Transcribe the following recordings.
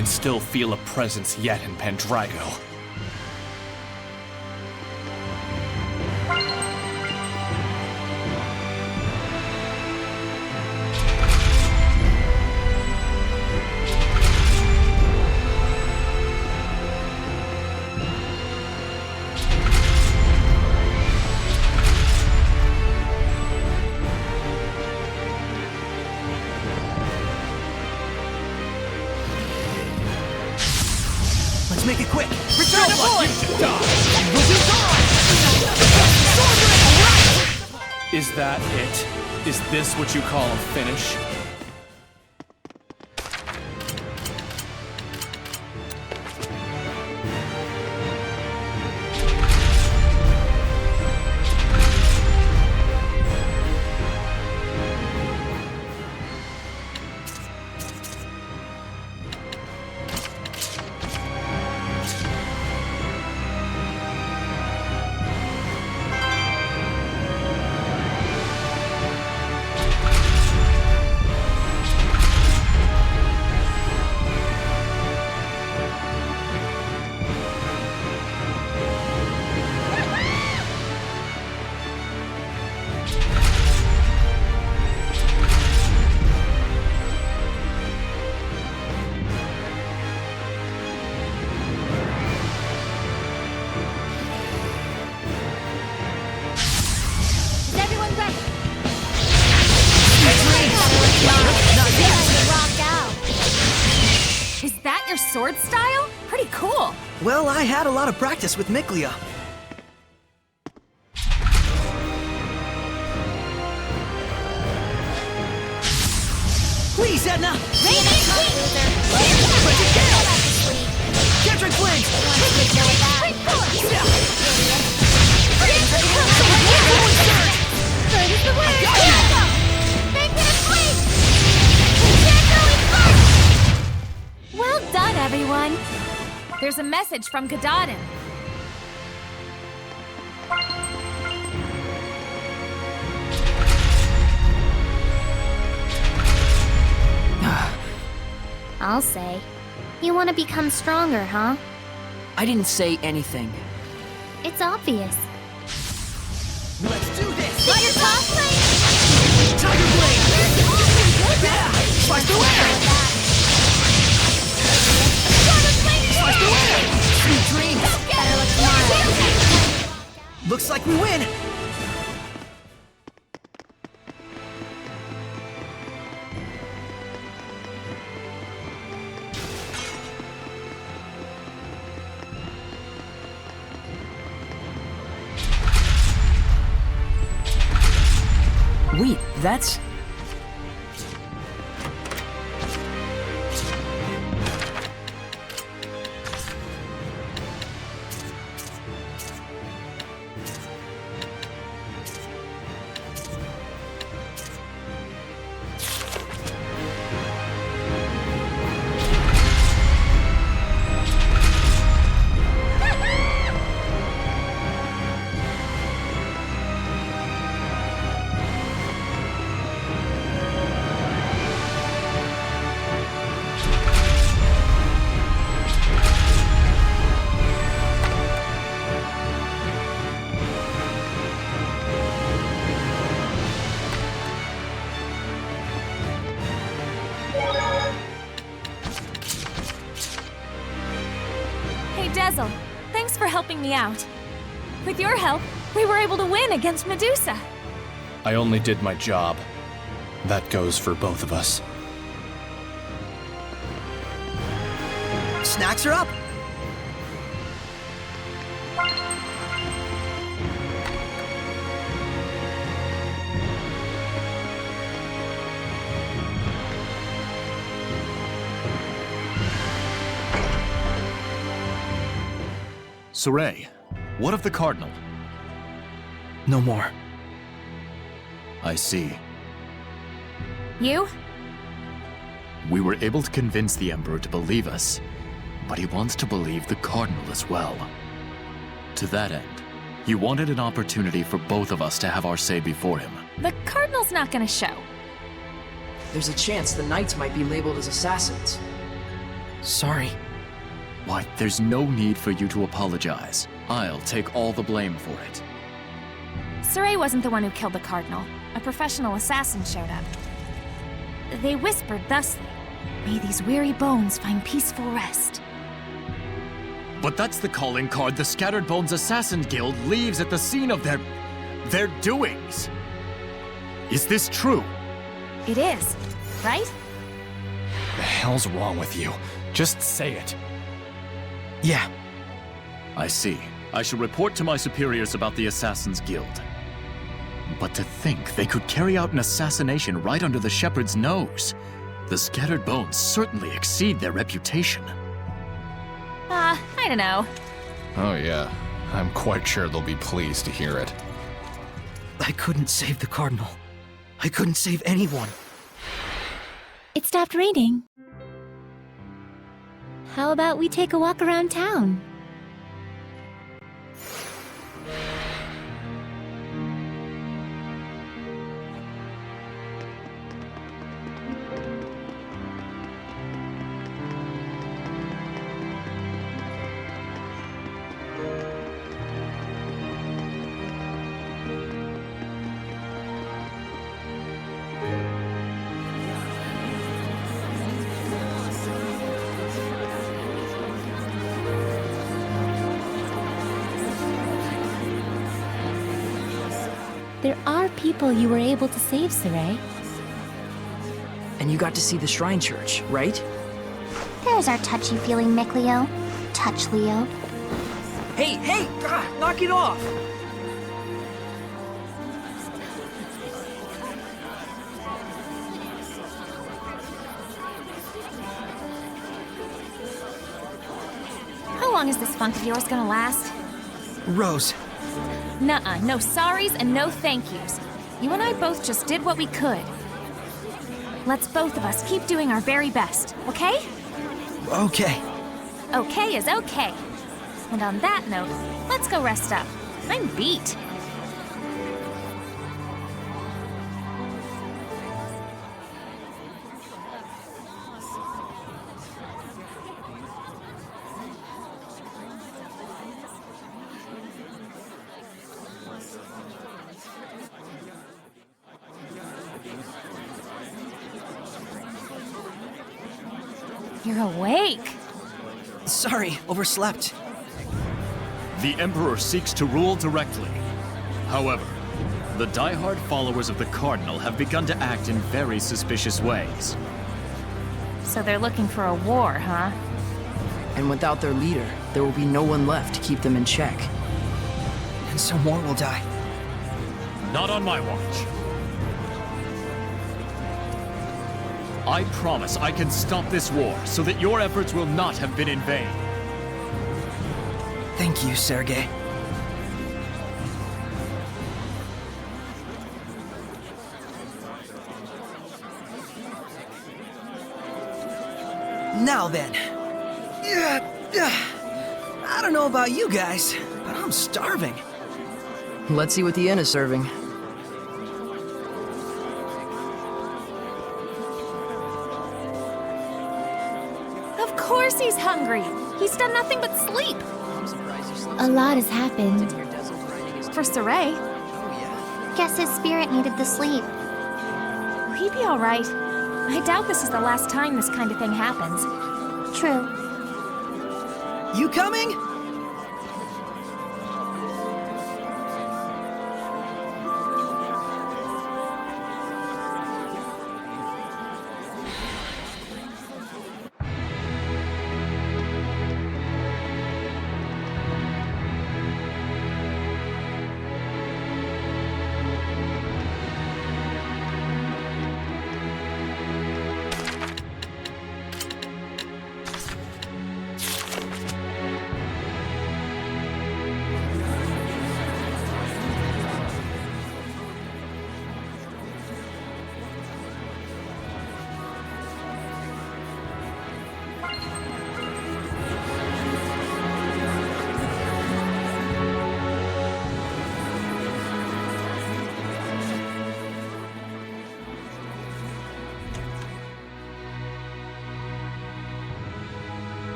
can still feel a presence yet in Pendrago. Let's make it quick! Return to point! Is that it? Is this what you call a finish? Is that your sword style? Pretty cool. Well, I had a lot of practice with Miklia. Please, Edna! Catch Flings! Well done, everyone. There's a message from Katahdin. I'll say. You want to become stronger, huh? I didn't say anything. It's obvious. Let's do this! Get your top blade! Tiger Blade! Yeah! Slice the way! Slice the way! Sweet dreams! Looks like we win! Wait, that's... Dazzle, thanks for helping me out. With your help, we were able to win against Medusa. I only did my job. That goes for both of us. Snacks are up! Saray, what of the Cardinal? No more. I see. You? We were able to convince the Emperor to believe us, but he wants to believe the Cardinal as well. To that end, he wanted an opportunity for both of us to have our say before him. The Cardinal's not gonna show. There's a chance the Knights might be labeled as assassins. Sorry. Why, there's no need for you to apologize. I'll take all the blame for it. Saray wasn't the one who killed the Cardinal. A professional assassin showed up. They whispered thusly, "May these weary bones find peaceful rest." But that's the calling card the Scattered Bones Assassin Guild leaves at the scene of their doings. Is this true? It is, right? The hell's wrong with you? Just say it. Yeah. I see. I shall report to my superiors about the Assassin's Guild. But to think they could carry out an assassination right under the Shepherd's nose. The Scattered Bones certainly exceed their reputation. I don't know. Oh yeah, I'm quite sure they'll be pleased to hear it. I couldn't save the Cardinal. I couldn't save anyone. It stopped raining. How about we take a walk around town? There are people you were able to save, Saray. And you got to see the Shrine Church, right? There's our touchy-feeling Micleo. Touch, Leo. Hey, hey! Knock it off! How long is this funk of yours gonna last? Rose, Nuh-uh, no sorries and no thank yous. You and I both just did what we could. Let's both of us keep doing our very best, okay? okay. Okay is okay. And on that note, let's go rest up. I'm beat. You're awake. Sorry, overslept. The Emperor seeks to rule directly. However, the die-hard followers of the Cardinal have begun to act in very suspicious ways. So they're looking for a war, huh? And without their leader, there will be no one left to keep them in check. And so more will die. Not on my watch. I promise I can stop this war so that your efforts will not have been in vain. Thank you, Sergei. Now then. I don't know about you guys, but I'm starving. Let's see what the inn is serving. Of course he's hungry. He's done nothing but sleep. A lot has happened. For Saray, Guess his spirit needed the sleep. will he be all right? I doubt this is the last time this kind of thing happens. True. You coming?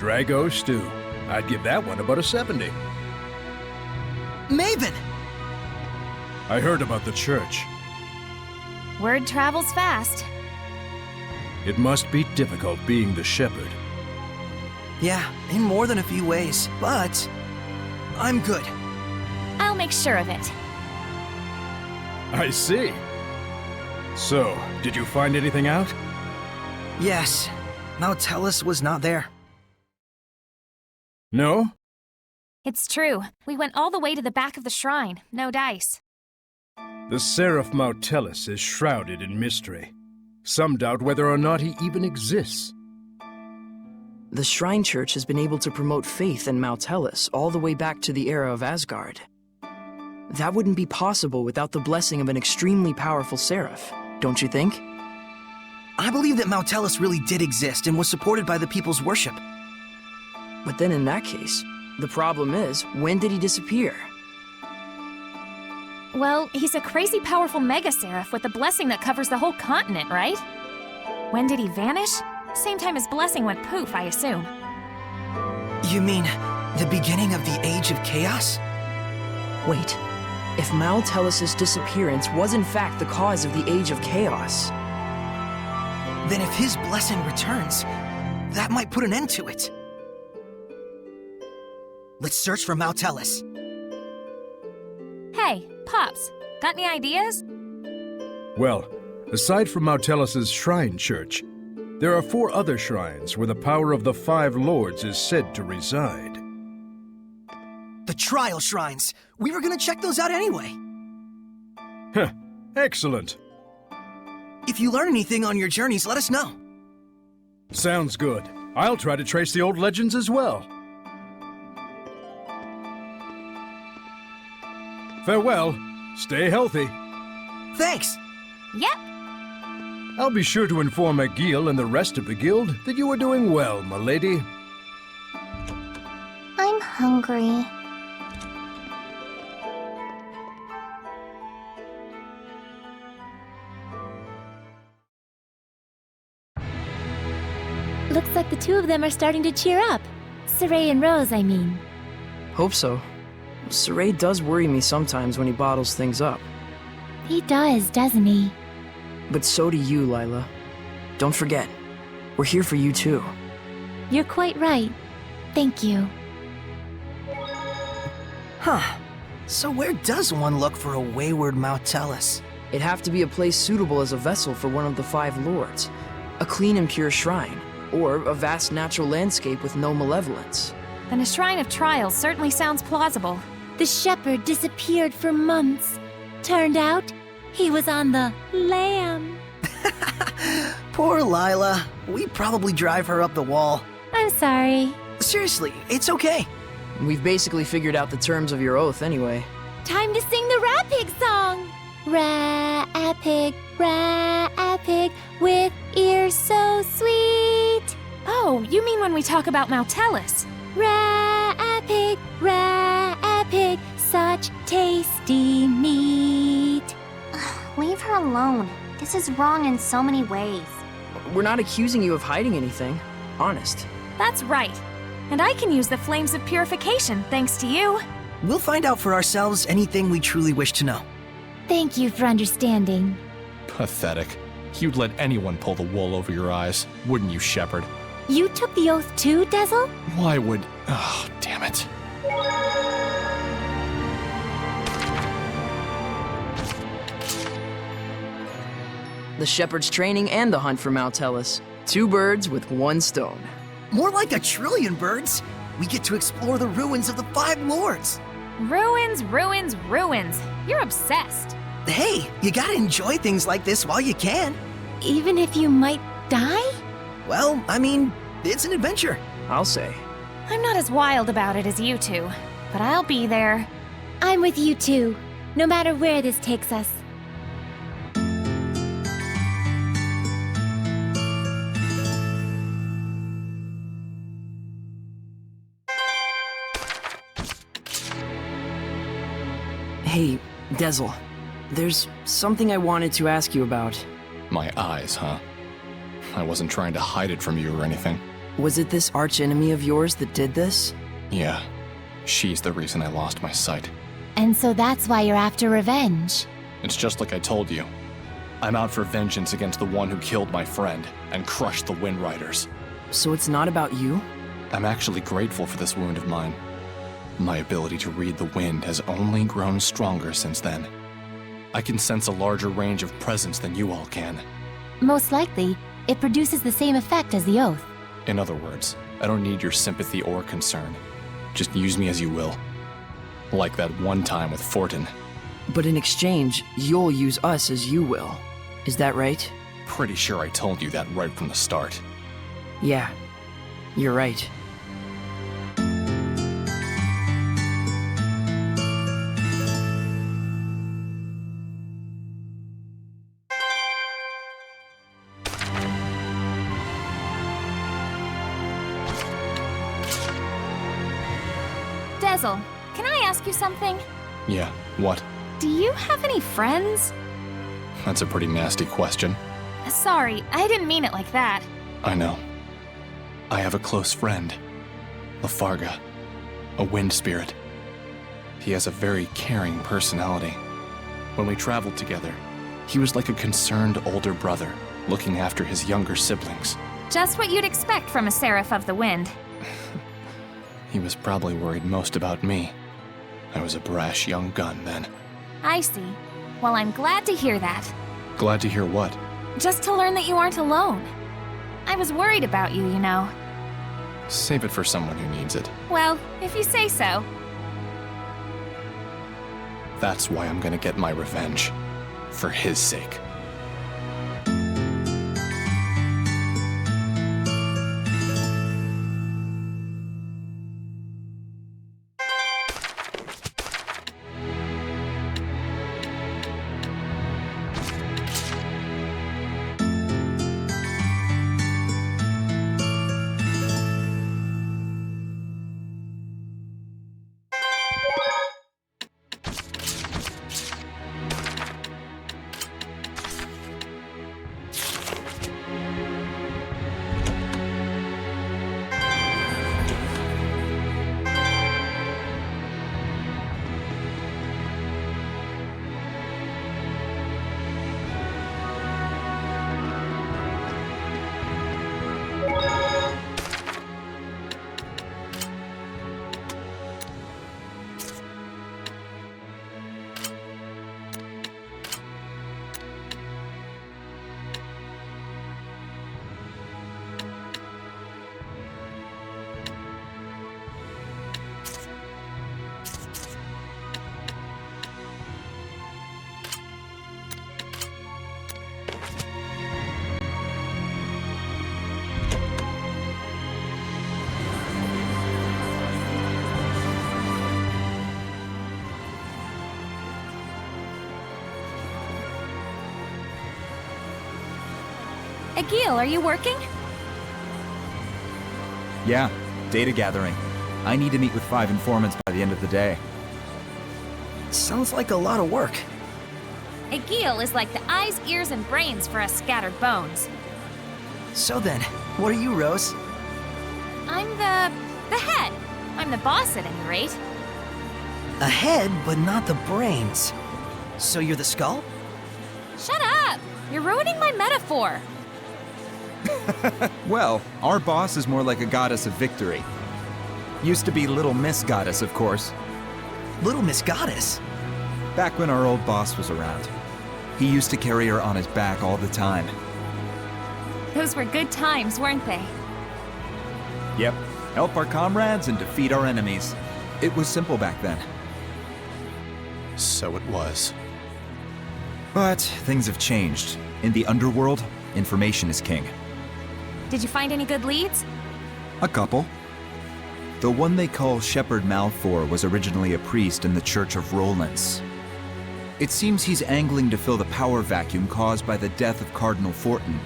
Drago stew. I'd give that one about a 70. Maven! I heard about the church. Word travels fast. It must be difficult being the shepherd. Yeah, in more than a few ways, but I'm good. I'll make sure of it. I see. So, did you find anything out? Yes, Tellus was not there. No? It's true. We went all the way to the back of the shrine. No dice. The Seraph Tellus is shrouded in mystery. Some doubt whether or not he even exists. The Shrine Church has been able to promote faith in Tellus all the way back to the era of Asgard. That wouldn't be possible without the blessing of an extremely powerful seraph, don't you think? I believe that Tellus really did exist and was supported by the people's worship. But then in that case, the problem is, when did he disappear? Well, he's a crazy powerful mega seraph with a blessing that covers the whole continent, right? When did he vanish? Same time his blessing went poof, I assume. You mean the beginning of the Age of Chaos? Wait, if Tellus's disappearance was in fact the cause of the Age of Chaos, Then if his blessing returns, that might put an end to it. Let's search for Tellus. Hey, Pops, got any ideas? Well, aside from Tellus's Shrine Church, there are 4 other shrines where the power of the 5 lords is said to reside. The Trial Shrines. We were gonna check those out anyway. Heh, excellent. If you learn anything on your journeys, let us know. Sounds good. I'll try to trace the old legends as well. Farewell. Stay healthy. Thanks. Yep. I'll be sure to inform Agil and the rest of the guild that you are doing well, my lady. I'm hungry. Looks like the two of them are starting to cheer up. Saray and Rose, I mean. hope so. Saray does worry me sometimes when he bottles things up. He does, doesn't he? But so do you, Lila. Don't forget, we're here for you too. You're quite right. Thank you. Huh. So where does one look for a wayward Tellus? It'd have to be a place suitable as a vessel for one of the 5 lords. A clean and pure shrine, or a vast natural landscape with no malevolence. Then a Shrine of Trials certainly sounds plausible. The shepherd disappeared for months. Turned out, he was on the lam. Poor Lila. We probably drive her up the wall. I'm sorry. Seriously, it's okay. We've basically figured out the terms of your oath anyway. Time to sing the Rat Pig song! Rat pig, with ears so sweet. Oh, you mean when we talk about Tellus? Rat pig, such tasty meat. Leave her alone. This is wrong in so many ways. We're not accusing you of hiding anything. Honest. That's right. And I can use the flames of purification thanks to you. We'll find out for ourselves anything we truly wish to know. Thank you for understanding. Pathetic. You'd let anyone pull the wool over your eyes, wouldn't you, Shepherd? You took the oath too, Dazzle? Why would... Oh, damn it. The shepherd's training and the hunt for Tellus. 2 birds with 1 stone. More like 1,000,000,000 birds. We get to explore the ruins of the 5 lords. Ruins, ruins, ruins. You're obsessed. Hey, you gotta enjoy things like this while you can. Even if you might die? Well, I mean, it's an adventure. I'll say. I'm not as wild about it as you two, but I'll be there. I'm with you too, no matter where this takes us. Hey, Dezel. There's something I wanted to ask you about. My eyes, huh? I wasn't trying to hide it from you or anything. Was it this archenemy of yours that did this? Yeah, she's the reason I lost my sight. And so that's why you're after revenge. It's just like I told you. I'm out for vengeance against the one who killed my friend and crushed the Wind Riders. So it's not about you? I'm actually grateful for this wound of mine. My ability to read the wind has only grown stronger since then. I can sense a larger range of presence than you all can. Most likely, it produces the same effect as the oath. In other words, I don't need your sympathy or concern. Just use me as you will. Like that one time with Fortin. But in exchange, you'll use us as you will. Is that right? Pretty sure I told you that right from the start. Yeah, you're right. Dezel, can I ask you something? Yeah, what? Do you have any friends? That's a pretty nasty question. Sorry, I didn't mean it like that. I know. I have a close friend, Lafarga, a wind spirit. He has a very caring personality. When we traveled together, he was like a concerned older brother, looking after his younger siblings. Just what you'd expect from a Seraph of the Wind. He was probably worried most about me. I was a brash young gun then. I see. Well, I'm glad to hear that. Glad to hear what? Just to learn that you aren't alone. I was worried about you, you know. Save it for someone who needs it. Well, if you say so. That's why I'm gonna get my revenge. For his sake. Agil, are you working? Yeah, data gathering. I need to meet with 5 informants by the end of the day. Sounds like a lot of work. Agil is like the eyes, ears, and brains for us scattered bones. So then, what are you, Rose? I'm the head. I'm the boss at any rate. A head, but not the brains. So you're the skull? Shut up! You're ruining my metaphor. Well, our boss is more like a goddess of victory. Used to be Little Miss Goddess, of course. Little Miss Goddess? Back when our old boss was around. He used to carry her on his back all the time. Those were good times, weren't they? Yep, help our comrades and defeat our enemies. It was simple back then. So it was. But things have changed. In the underworld, information is king. Did you find any good leads? A couple. The one they call Shepherd Malfour was originally a priest in the Church of Rollins. It seems he's angling to fill the power vacuum caused by the death of Cardinal Fortin.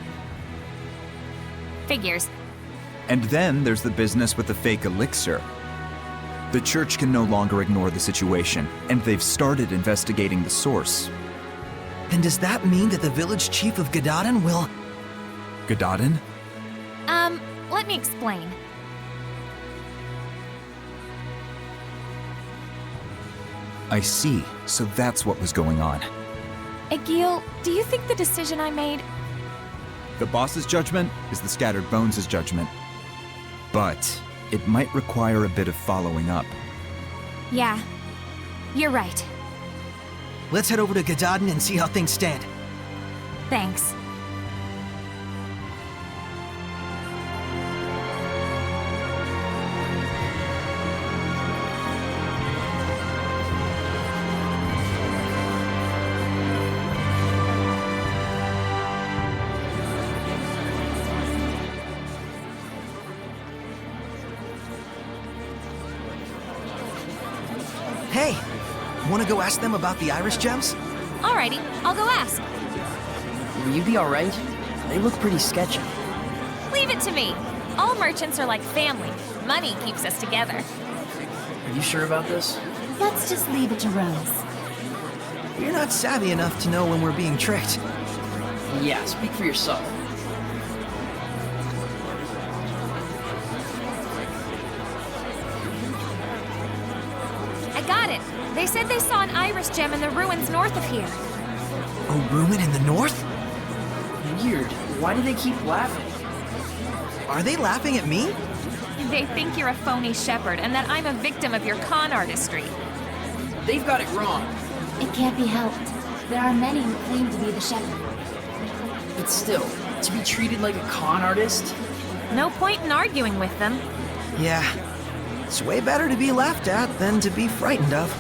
Figures. And then there's the business with the fake elixir. The church can no longer ignore the situation, and they've started investigating the source. Then does that mean that the village chief of Gadadin will... Gadadin? Let Let me explain. I see. So that's what was going on. Egil, do you think the decision I made... The boss's judgment is the Scattered Bones' judgment. But it might require a bit of following up. Yeah, you're right. Let's head over to Gadadin and see how things stand. Thanks. Hey, wanna go ask them about the iris gems? Alrighty, I'll go ask. Will you be alright? They look pretty sketchy. Leave it to me. All merchants are like family. Money keeps us together. Are you sure about this? Let's just leave it to Rose. You're not savvy enough to know when we're being tricked. Yeah, speak for yourself. I got it. They said they saw an iris gem in the ruins north of here. A ruin in the north? Weird. Why do they keep laughing? Are they laughing at me? They think you're a phony shepherd and that I'm a victim of your con artistry. They've got it wrong. It can't be helped. There are many who claim to be the shepherd. But still, to be treated like a con artist? No point in arguing with them. Yeah. It's way better to be laughed at than to be frightened of.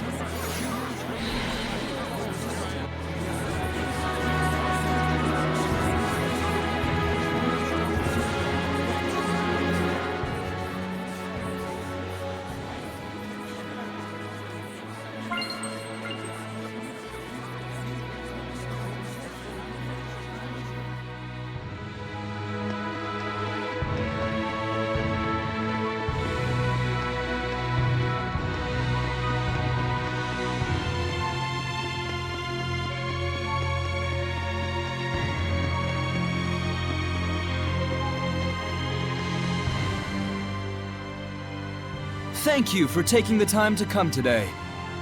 Thank you for taking the time to come today.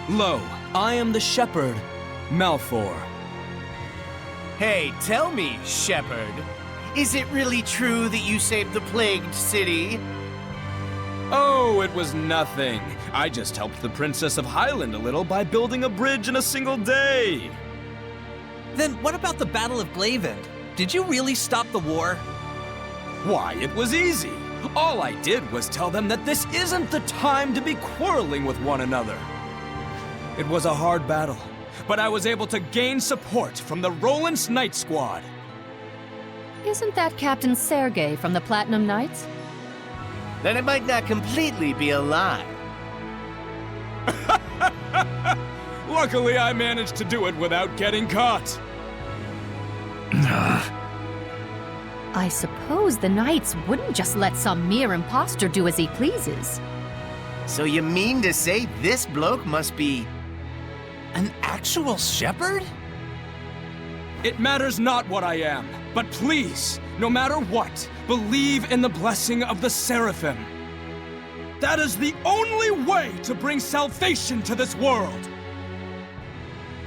Lo, I am the shepherd, Malfour. Hey, tell me, shepherd, is it really true that you saved the plagued city? Oh, it was nothing. I just helped the Princess of Highland a little by building a bridge in a single day. Then what about the Battle of Glavend? Did you really stop the war? Why, it was easy. All I did was tell them that this isn't the time to be quarreling with one another. It was a hard battle, but I was able to gain support from the Roland's Knight Squad. Isn't that Captain Sergei from the Platinum Knights? Then it might not completely be a lie. Luckily, I managed to do it without getting caught. I suppose the Knights wouldn't just let some mere imposter do as he pleases. So you mean to say this bloke must be an actual shepherd? It matters not what I am, but please, no matter what, believe in the blessing of the Seraphim. That is the only way to bring salvation to this world.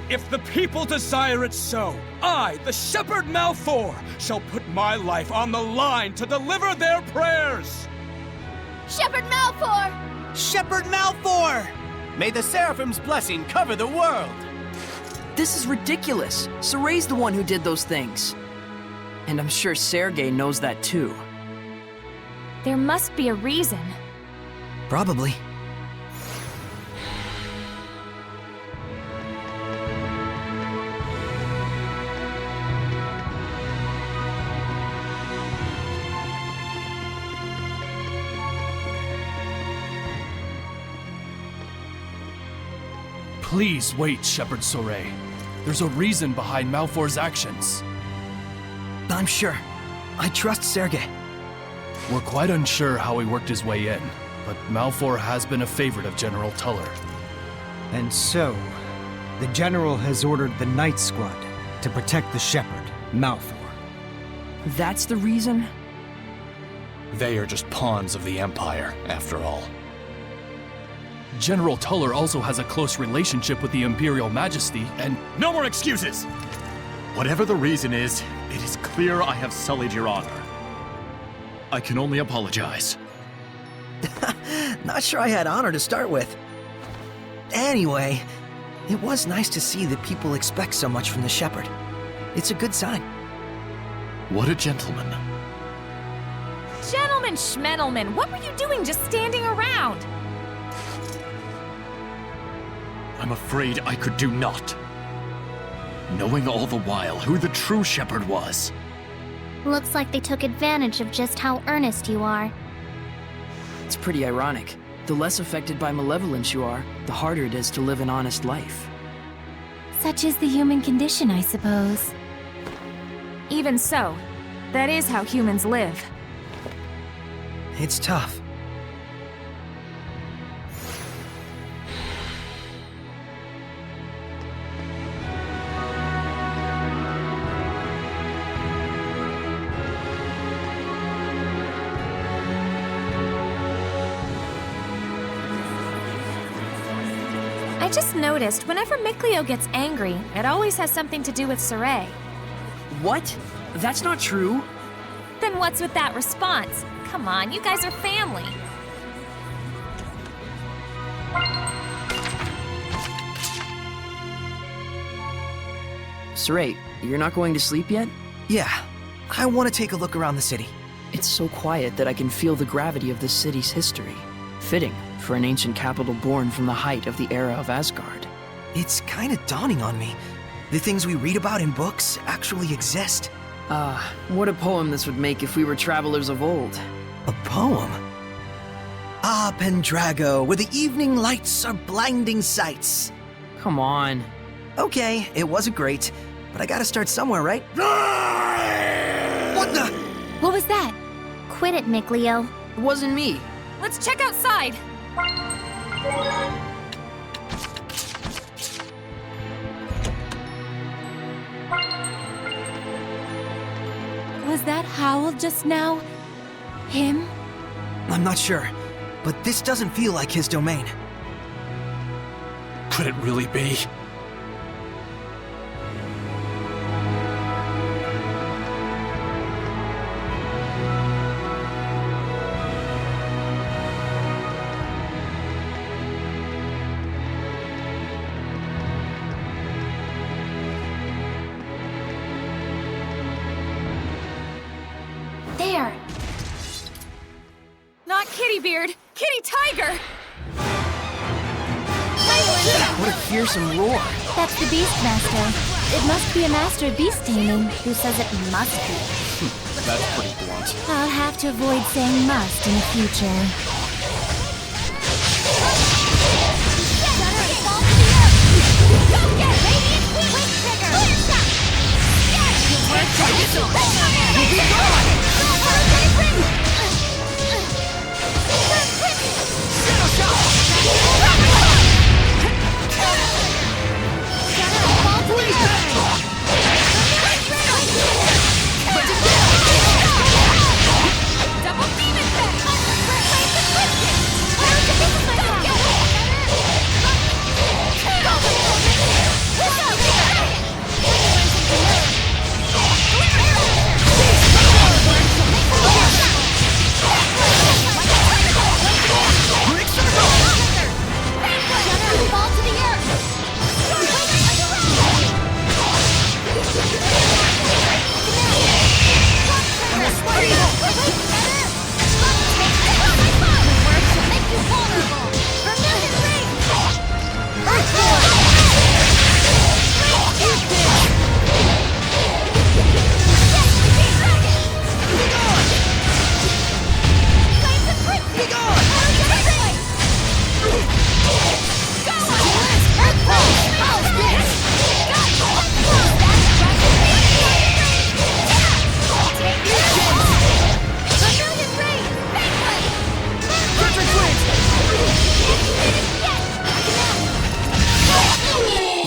If the people desire it so, I, the Shepherd Malfour, shall put my life on the line to deliver their prayers! Shepherd Malfour! Shepherd Malfour! May the Seraphim's blessing cover the world! This is ridiculous. Soray's the one who did those things. And I'm sure Sergei knows that too. There must be a reason. Probably. Please wait, Shepherd Soray. There's a reason behind Malfour's actions. I'm sure. I trust Sergei. We're quite unsure how he worked his way in, but Malfour has been a favorite of General Tuller. And so, the General has ordered the Knight Squad to protect the Shepherd, Malfour. That's the reason? They are just pawns of the Empire, after all. General Tuller also has a close relationship with the Imperial Majesty, and— No more excuses! Whatever the reason is, it is clear I have sullied your honor. I can only apologize. Not sure I had honor to start with. Anyway, it was nice to see that people expect so much from the Shepherd. It's a good sign. What a gentleman. Gentleman schmentelman, what were you doing just standing around? I'm afraid I could do naught. Knowing all the while who the true Shepherd was. Looks like they took advantage of just how earnest you are. It's pretty ironic. The less affected by malevolence you are, the harder it is to live an honest life. Such is the human condition, I suppose. Even so, that is how humans live. It's tough. I just noticed whenever Mikleo gets angry, it always has something to do with Saray. What? That's not true. Then what's with that response? Come on, you guys are family. Saray, you're not going to sleep yet? Yeah, I want to take a look around the city. It's so quiet that I can feel the gravity of this city's history. Fitting for an ancient capital born from the height of the era of Asgard. It's kind of dawning on me. The things we read about in books actually exist. What a poem this would make if we were travelers of old. A poem? Ah, Pendrago, where the evening lights are blinding sights. Come on. Okay, it wasn't great, but I gotta start somewhere, right? What the? What was that? Quit it, Mikleo. It wasn't me. Let's check outside. Was that howl just now him? I'm not sure, but this doesn't feel like his domain. Could it really be? There! Not Kitty Beard, Kitty Tiger! What a fearsome roar. That's the Beastmaster. It must be a master of beast taming. Who says it must be? That's pretty blunt. I'll have to avoid saying must in the future.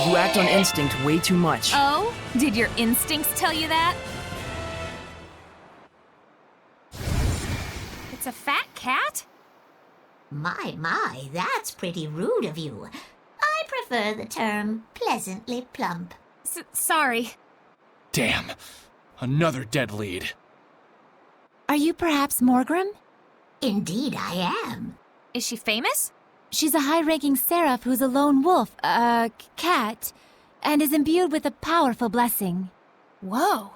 You act on instinct way too much. Oh? Did your instincts tell you that? My, that's pretty rude of you. I prefer the term pleasantly plump. Sorry. Damn. Another dead lead. Are you perhaps Morgrim? Indeed I am. Is she famous? She's a high-ranking seraph who's a lone wolf, cat, and is imbued with a powerful blessing. Whoa.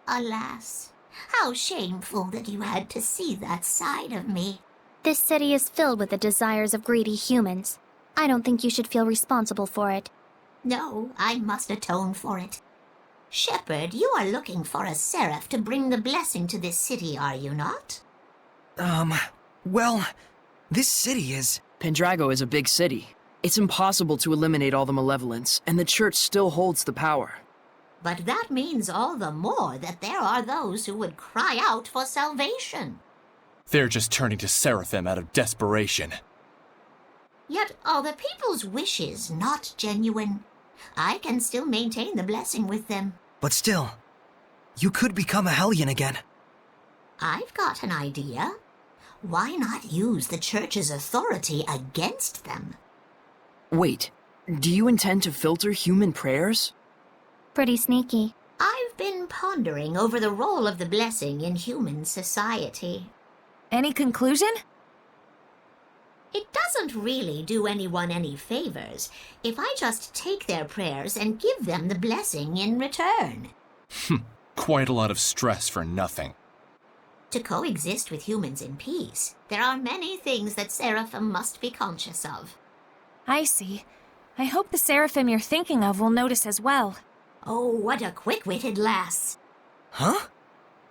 Alas, how shameful that you had to see that side of me. This city is filled with the desires of greedy humans. I don't think you should feel responsible for it. No, I must atone for it. Shepherd, you are looking for a seraph to bring the blessing to this city, are you not? Well, this city is... Pendrago is a big city. It's impossible to eliminate all the malevolence, and the church still holds the power. But that means all the more that there are those who would cry out for salvation. They're just turning to Seraphim out of desperation. Yet are the people's wishes not genuine? I can still maintain the blessing with them. But still, you could become a Hellion again. I've got an idea. Why not use the church's authority against them? Wait, do you intend to filter human prayers? Pretty sneaky. I've been pondering over the role of the blessing in human society. Any conclusion? It doesn't really do anyone any favors if I just take their prayers and give them the blessing in return. Quite a lot of stress for nothing. To coexist with humans in peace, there are many things that Seraphim must be conscious of. I see. I hope the Seraphim you're thinking of will notice as well. Oh, what a quick-witted lass. Huh?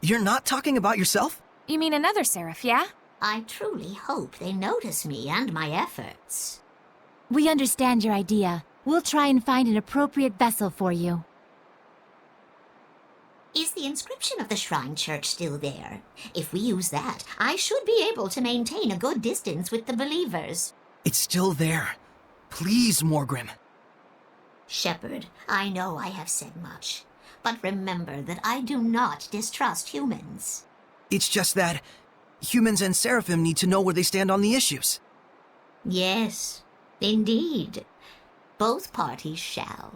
You're not talking about yourself? You mean another Seraph, yeah? I truly hope they notice me and my efforts. We understand your idea. We'll try and find an appropriate vessel for you. Is the inscription of the Shrine Church still there? If we use that, I should be able to maintain a good distance with the believers. It's still there. Please, Morgrim. Shepherd, I know I have said much, but remember that I do not distrust humans. It's just that humans and Seraphim need to know where they stand on the issues. Yes, indeed. Both parties shall.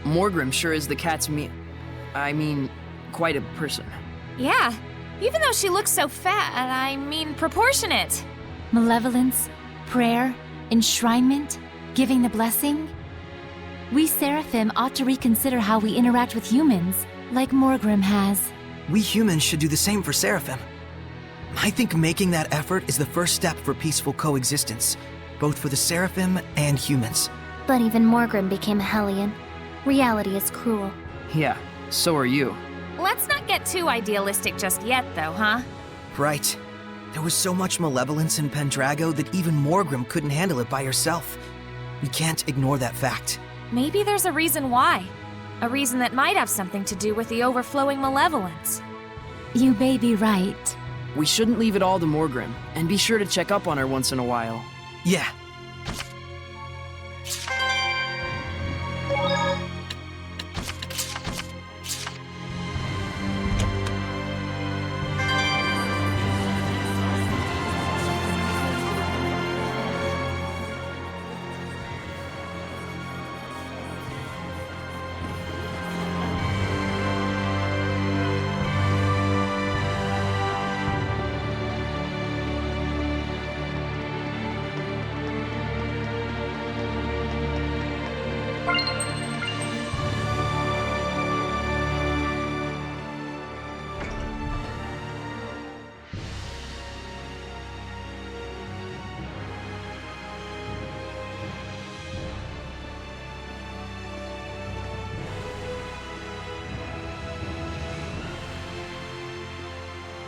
Morgrim sure is the cat's quite a person. Yeah, even though she looks so fat, proportionate. Malevolence, prayer, enshrinement, giving the blessing. We Seraphim ought to reconsider how we interact with humans, like Morgrim has. We humans should do the same for Seraphim. I think making that effort is the first step for peaceful coexistence, both for the Seraphim and humans. But even Morgrim became a Hellion. Reality is cruel. Yeah, so are you. Let's not get too idealistic just yet, though, huh? Right. There was so much malevolence in Pendrago that even Morgrim couldn't handle it by herself. We can't ignore that fact. Maybe there's a reason why. A reason that might have something to do with the overflowing malevolence. You may be right. We shouldn't leave it all to Morgrim, and be sure to check up on her once in a while. Yeah.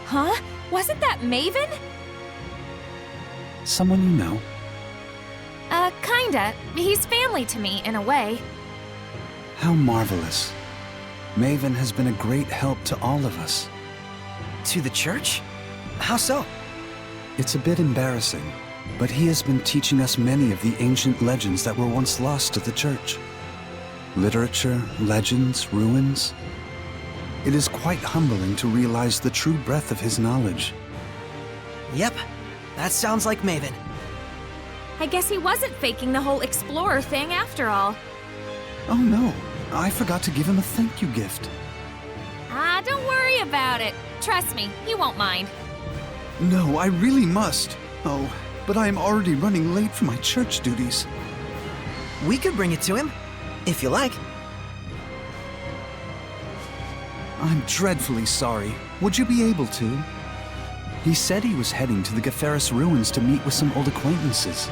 Huh? Wasn't that Maven? Someone you know? Kinda. He's family to me, in a way. How marvelous. Maven has been a great help to all of us. To the church? How so? It's a bit embarrassing, but he has been teaching us many of the ancient legends that were once lost to the church. Literature, legends, ruins. It is quite humbling to realize the true breadth of his knowledge. Yep, that sounds like Maven. I guess he wasn't faking the whole explorer thing after all. Oh no, I forgot to give him a thank you gift. Ah, don't worry about it. Trust me, he won't mind. No, I really must. Oh, but I am already running late for my church duties. We could bring it to him, if you like. I'm dreadfully sorry. Would you be able to? He said he was heading to the Gaferis ruins to meet with some old acquaintances.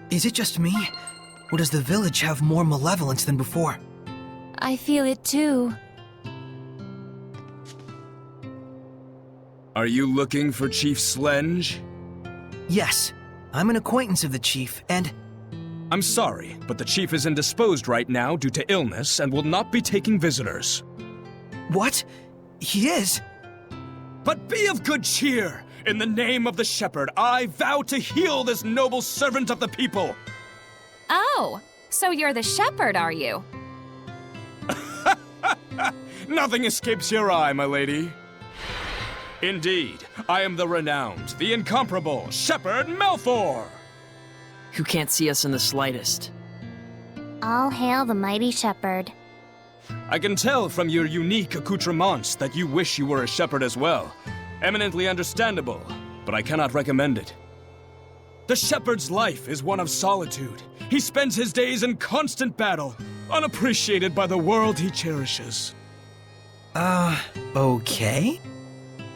Is it just me? Or does the village have more malevolence than before? I feel it too. Are you looking for Chief Slenge? Yes. I'm an acquaintance of the chief, and... I'm sorry, but the chief is indisposed right now due to illness and will not be taking visitors. What? He is? But be of good cheer! In the name of the shepherd, I vow to heal this noble servant of the people! Oh, so you're the shepherd, are you? Nothing escapes your eye, my lady. Indeed, I am the renowned, the incomparable Shepherd Malfour! Who can't see us in the slightest. All hail the mighty shepherd. I can tell from your unique accoutrements that you wish you were a shepherd as well. Eminently understandable, but I cannot recommend it. The shepherd's life is one of solitude. He spends his days in constant battle, unappreciated by the world he cherishes. Okay?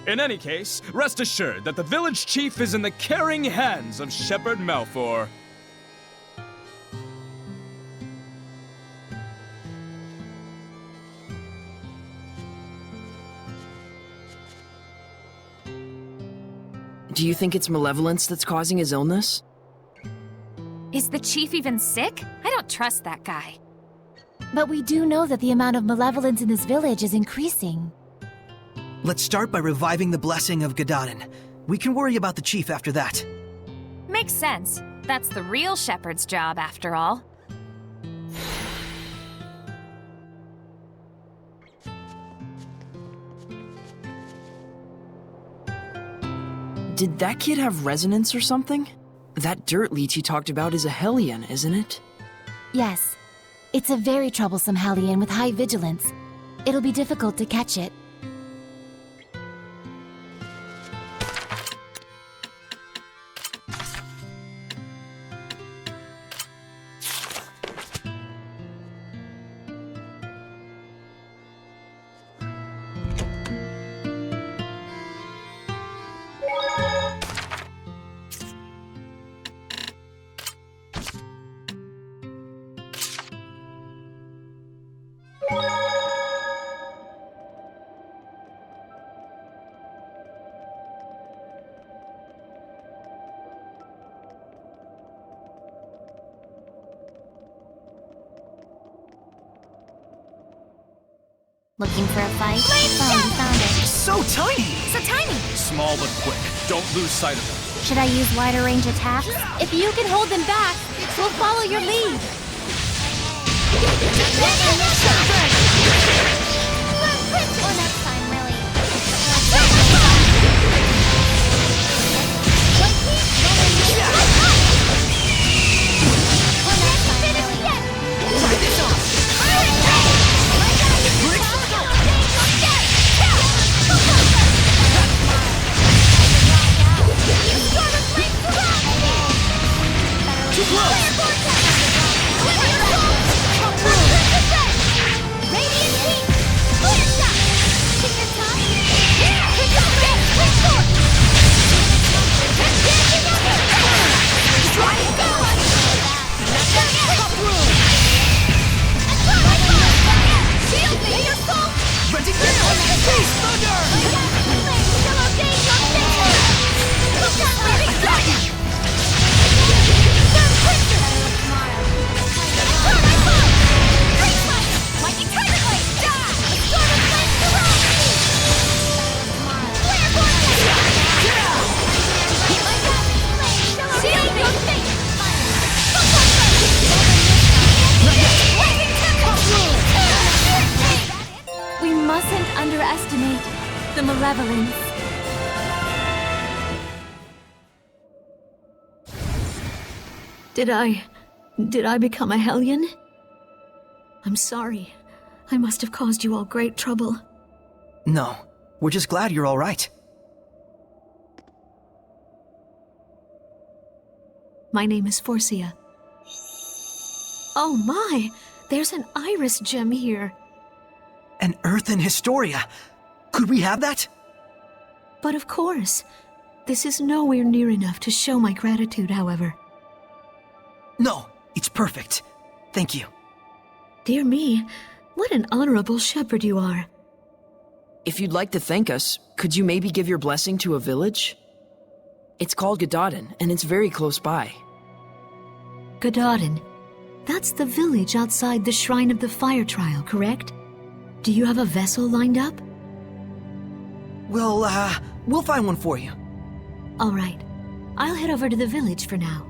In any case, rest assured that the village chief is in the caring hands of Shepherd Malfour. Do you think it's malevolence that's causing his illness? Is the chief even sick? I don't trust that guy. But we do know that the amount of malevolence in this village is increasing. Let's start by reviving the blessing of Gadanin. We can worry about the chief after that. Makes sense. That's the real shepherd's job, after all. Did that kid have resonance or something? That dirt leech he talked about is a Hellion, isn't it? Yes. It's a very troublesome Hellion with high vigilance. It'll be difficult to catch it. Looking for a fight? Found it. So tiny! So tiny! Small but quick. Don't lose sight of them. Should I use wider range attacks? If you can hold them back, we'll follow your lead. Or next time, really. Too close! We mustn't underestimate the malevolence. Did I become a hellion? I'm sorry. I must have caused you all great trouble. No, we're just glad you're all right. My name is Forcia. Oh my! There's an iris gem here. An earthen Historia. Could we have that? But of course. This is nowhere near enough to show my gratitude, however. No, it's perfect. Thank you. Dear me, what an honorable shepherd you are. If you'd like to thank us, could you maybe give your blessing to a village? It's called Gadaden, and it's very close by. Gadaden. That's the village outside the Shrine of the Fire Trial, correct? Do you have a vessel lined up? We'll find one for you. All right. I'll head over to the village for now.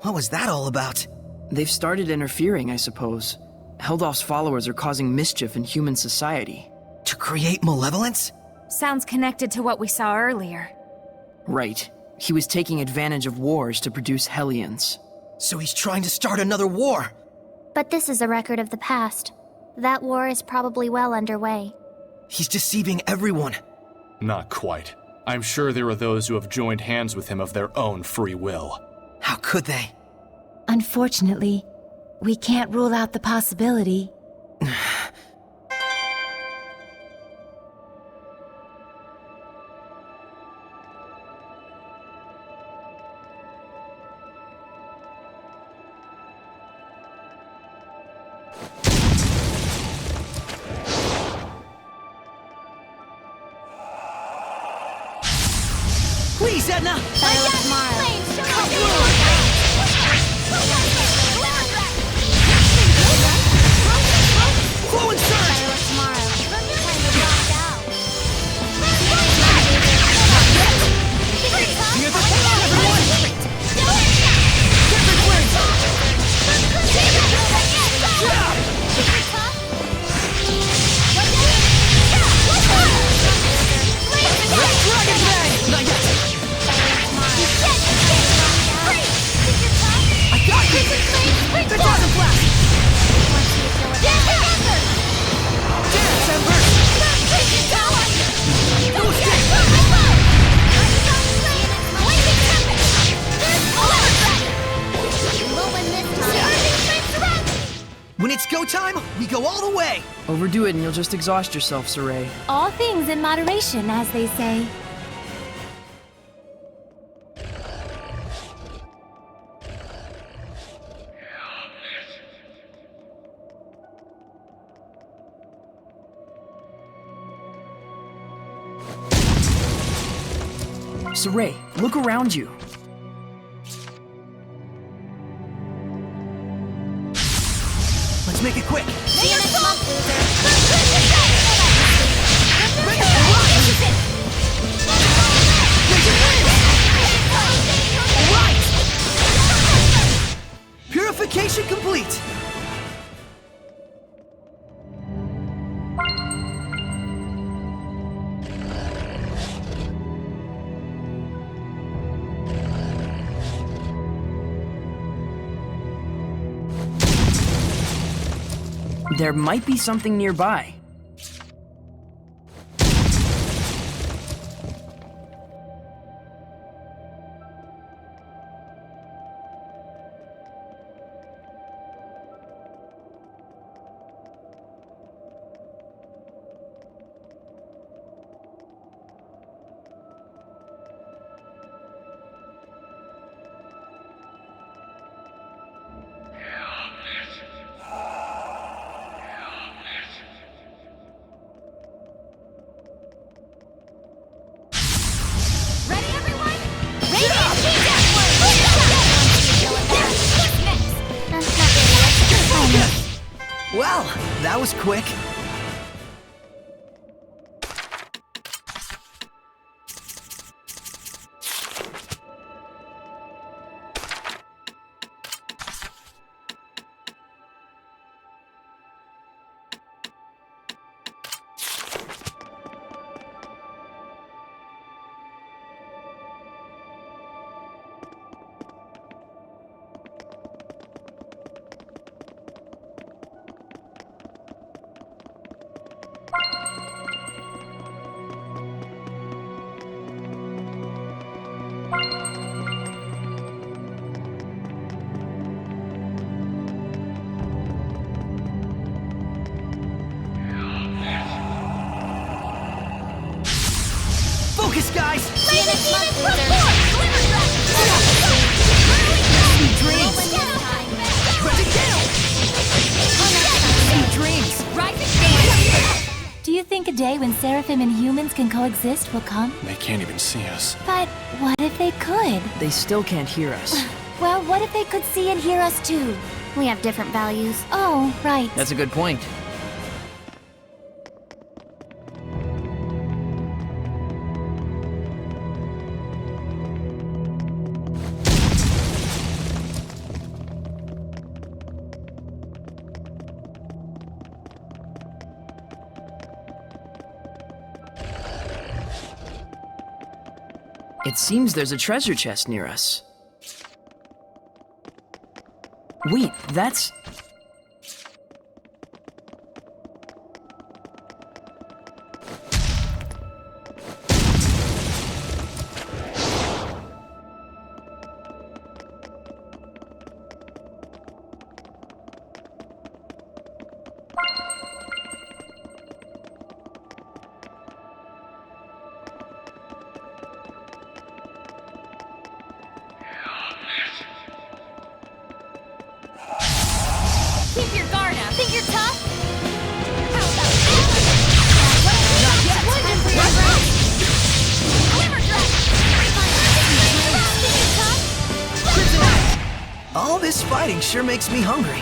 What was that all about? They've started interfering, I suppose. Heldolf's followers are causing mischief in human society. To create malevolence? Sounds connected to what we saw earlier. Right. He was taking advantage of wars to produce Hellions. So he's trying to start another war! But this is a record of the past. That war is probably well underway. He's deceiving everyone. Not quite. I'm sure there are those who have joined hands with him of their own free will. How could they? Unfortunately, we can't rule out the possibility. Please, Edna! Flow and surge! go time, we go all the way! Overdo it and you'll just exhaust yourself, Saray. All things in moderation, as they say. Saray, look around you. Let's make it quick! See you next month, loser! Purification complete! There might be something nearby. Well, that was quick. Focus, guys! See you next month, loser! Sweet dreams! Ready, kill! Sweet dreams! Do you think a day when Seraphim and humans can coexist will come? They can't even see us. But what if they could? They still can't hear us. Well, what if they could see and hear us too? We have different values. Oh, right. That's a good point. It seems there's a treasure chest near us. Wait, that's... Keep your guard up. Think you're tough? All this fighting sure makes me hungry.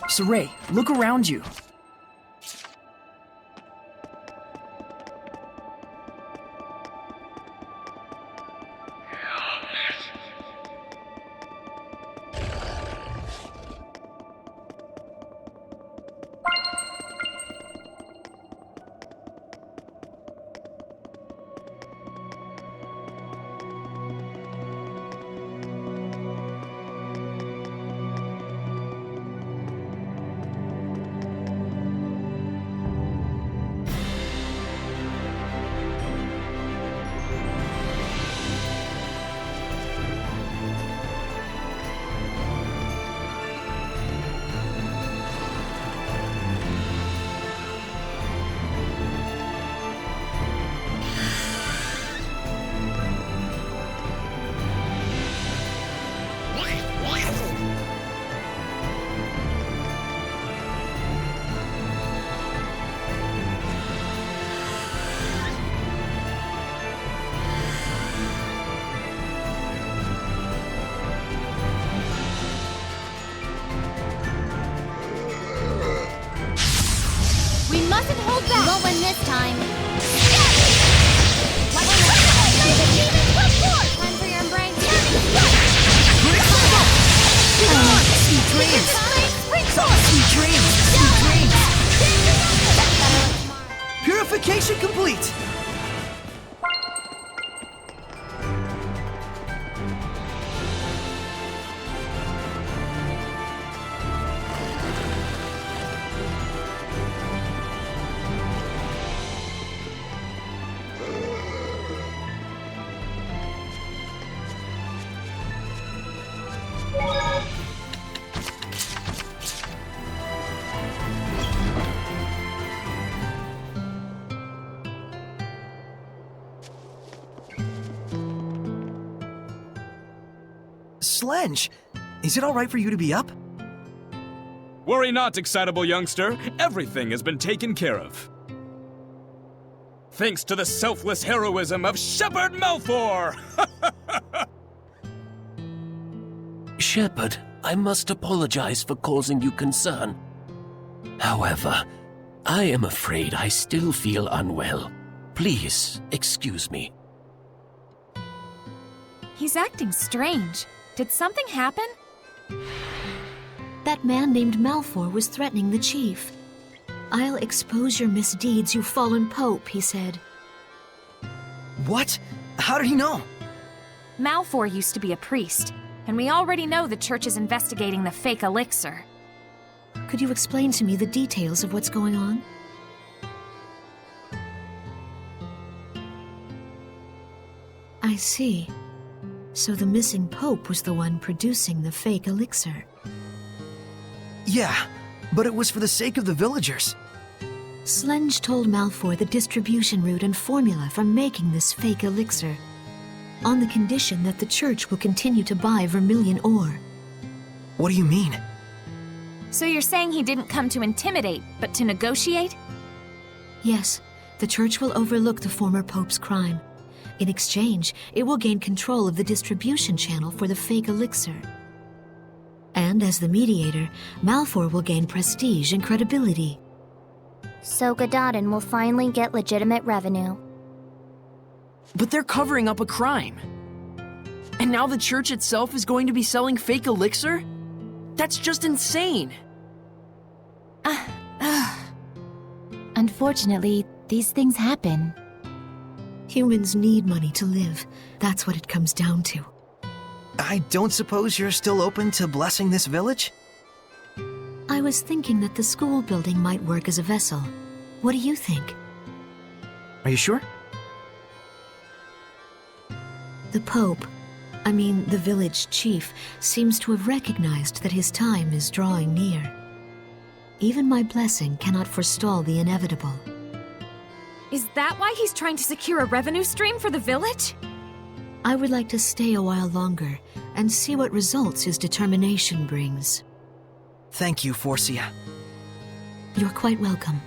Saray, look around you. We mustn't hold back! Won't win this time. Time for your brain. Sweet dreams! Sweet dreams! Sweet dreams! Purification complete! Slenge, is it all right for you to be up? Worry not, excitable youngster. Everything has been taken care of. Thanks to the selfless heroism of Shepherd Malfour! Shepherd, I must apologize for causing you concern. However, I am afraid I still feel unwell. Please, excuse me. He's acting strange. Did something happen? That man named Malfour was threatening the chief. "I'll expose your misdeeds, you fallen pope," he said. What? How did he know? Malfour used to be a priest, and we already know the church is investigating the fake elixir. Could you explain to me the details of what's going on? I see. So the missing pope was the one producing the fake elixir. Yeah, but it was for the sake of the villagers. Slenge told Malfour the distribution route and formula for making this fake elixir, on the condition that the church will continue to buy vermilion ore. What do you mean? So you're saying he didn't come to intimidate, but to negotiate? Yes, the church will overlook the former pope's crime. In exchange, it will gain control of the distribution channel for the fake elixir. And as the mediator, Malfour will gain prestige and credibility. So Gododin will finally get legitimate revenue. But they're covering up a crime. And now the church itself is going to be selling fake elixir? That's just insane! Unfortunately, these things happen. Humans need money to live. That's what it comes down to. I don't suppose you're still open to blessing this village? I was thinking that the school building might work as a vessel. What do you think? Are you sure? The Pope, the village chief, seems to have recognized that his time is drawing near. Even my blessing cannot forestall the inevitable. Is that why he's trying to secure a revenue stream for the village? I would like to stay a while longer and see what results his determination brings. Thank you, Forcia. You're quite welcome.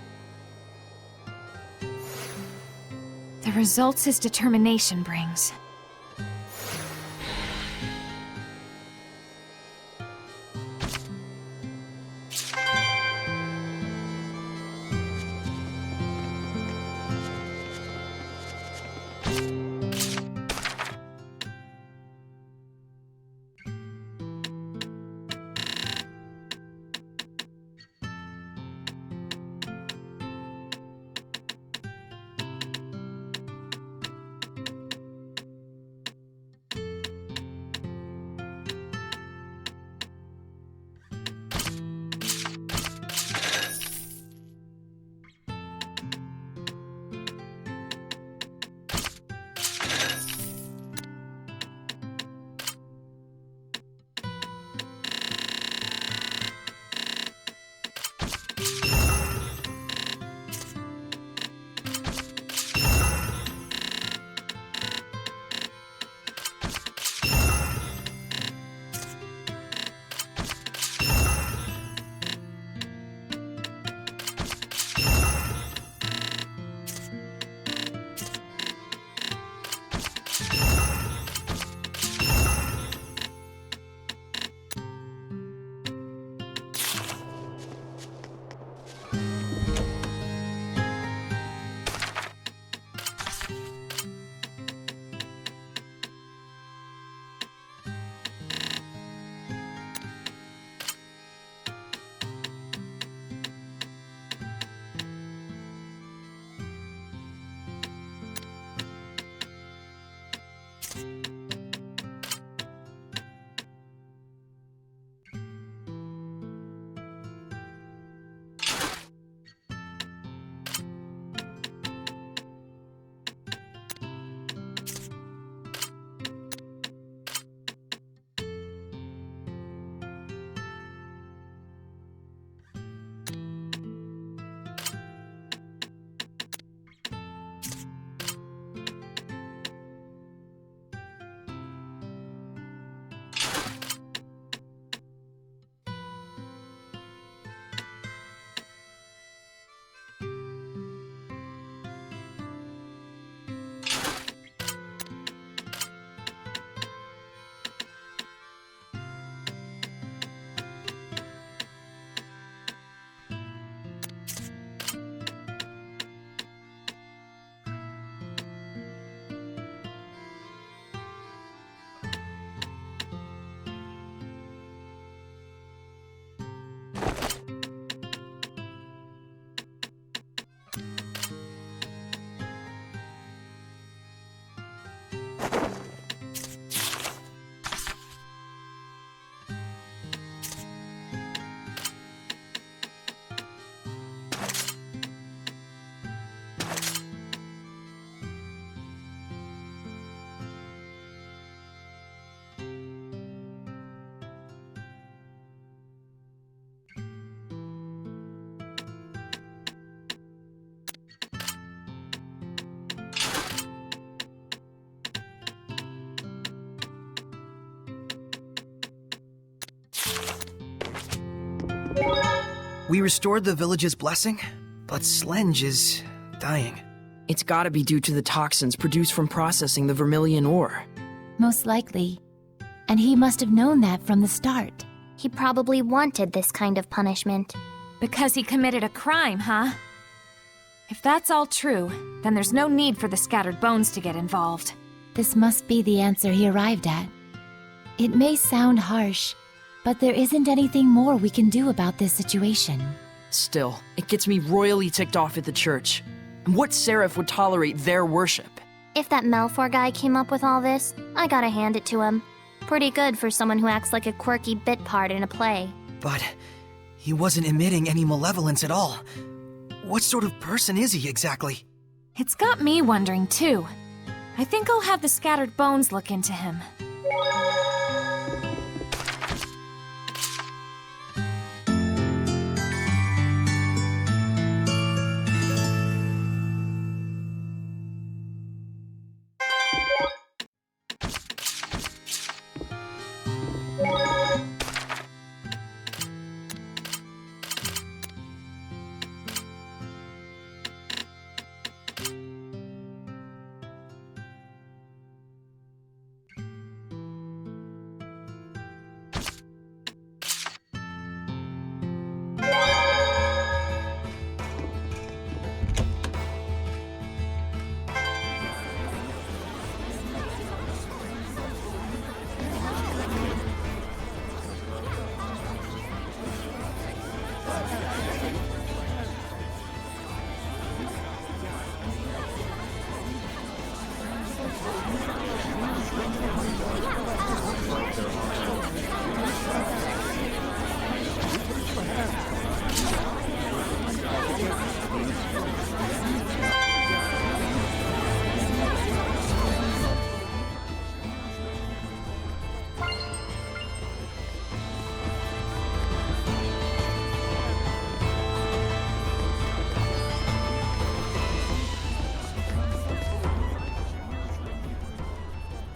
The results his determination brings. We restored the village's blessing, but Slenge is dying. It's gotta be due to the toxins produced from processing the vermilion ore. Most likely. And he must have known that from the start. He probably wanted this kind of punishment. Because he committed a crime, huh? If that's all true, then there's no need for the scattered bones to get involved. This must be the answer he arrived at. It may sound harsh, but there isn't anything more we can do about this situation. Still, it gets me royally ticked off at the church. And what seraph would tolerate their worship? If that Malfoy guy came up with all this, I gotta hand it to him. Pretty good for someone who acts like a quirky bit part in a play. But he wasn't emitting any malevolence at all. What sort of person is he exactly? It's got me wondering too. I think I'll have the scattered bones look into him.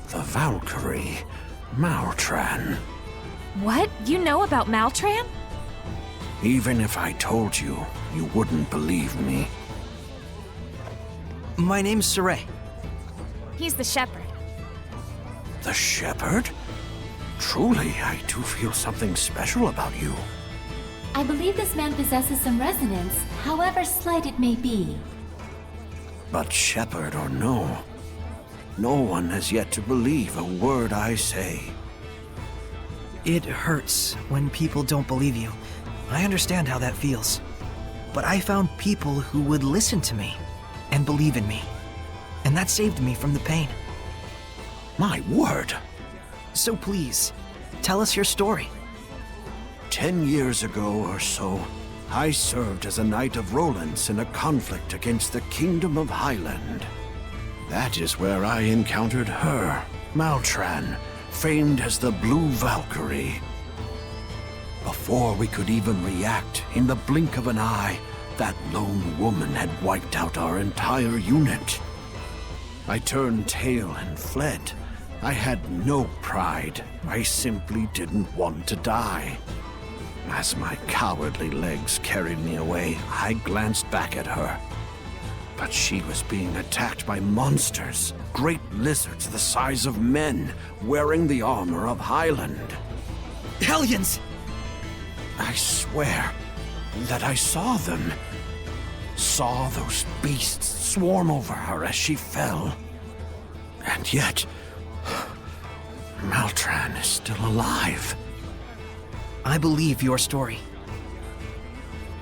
The Valkyrie, Maltran. What? You know about Maltran? Even if I told you, you wouldn't believe me. My name's Saray. He's the shepherd. The shepherd? Truly, I do feel something special about you. I believe this man possesses some resonance, however slight it may be. But shepherd or no, no one has yet to believe a word I say. It hurts when people don't believe you. I understand how that feels. But I found people who would listen to me and believe in me. And that saved me from the pain. My word! So please, tell us your story. 10 years ago or so, I served as a Knight of Rowlands in a conflict against the Kingdom of Highland. That is where I encountered her, Maltran, famed as the Blue Valkyrie. Before we could even react, in the blink of an eye, that lone woman had wiped out our entire unit. I turned tail and fled. I had no pride. I simply didn't want to die. As my cowardly legs carried me away, I glanced back at her. But she was being attacked by monsters, great lizards the size of men, wearing the armor of Highland. Hellions! I swear that I saw them. Saw those beasts swarm over her as she fell. And yet, Maltran is still alive. I believe your story.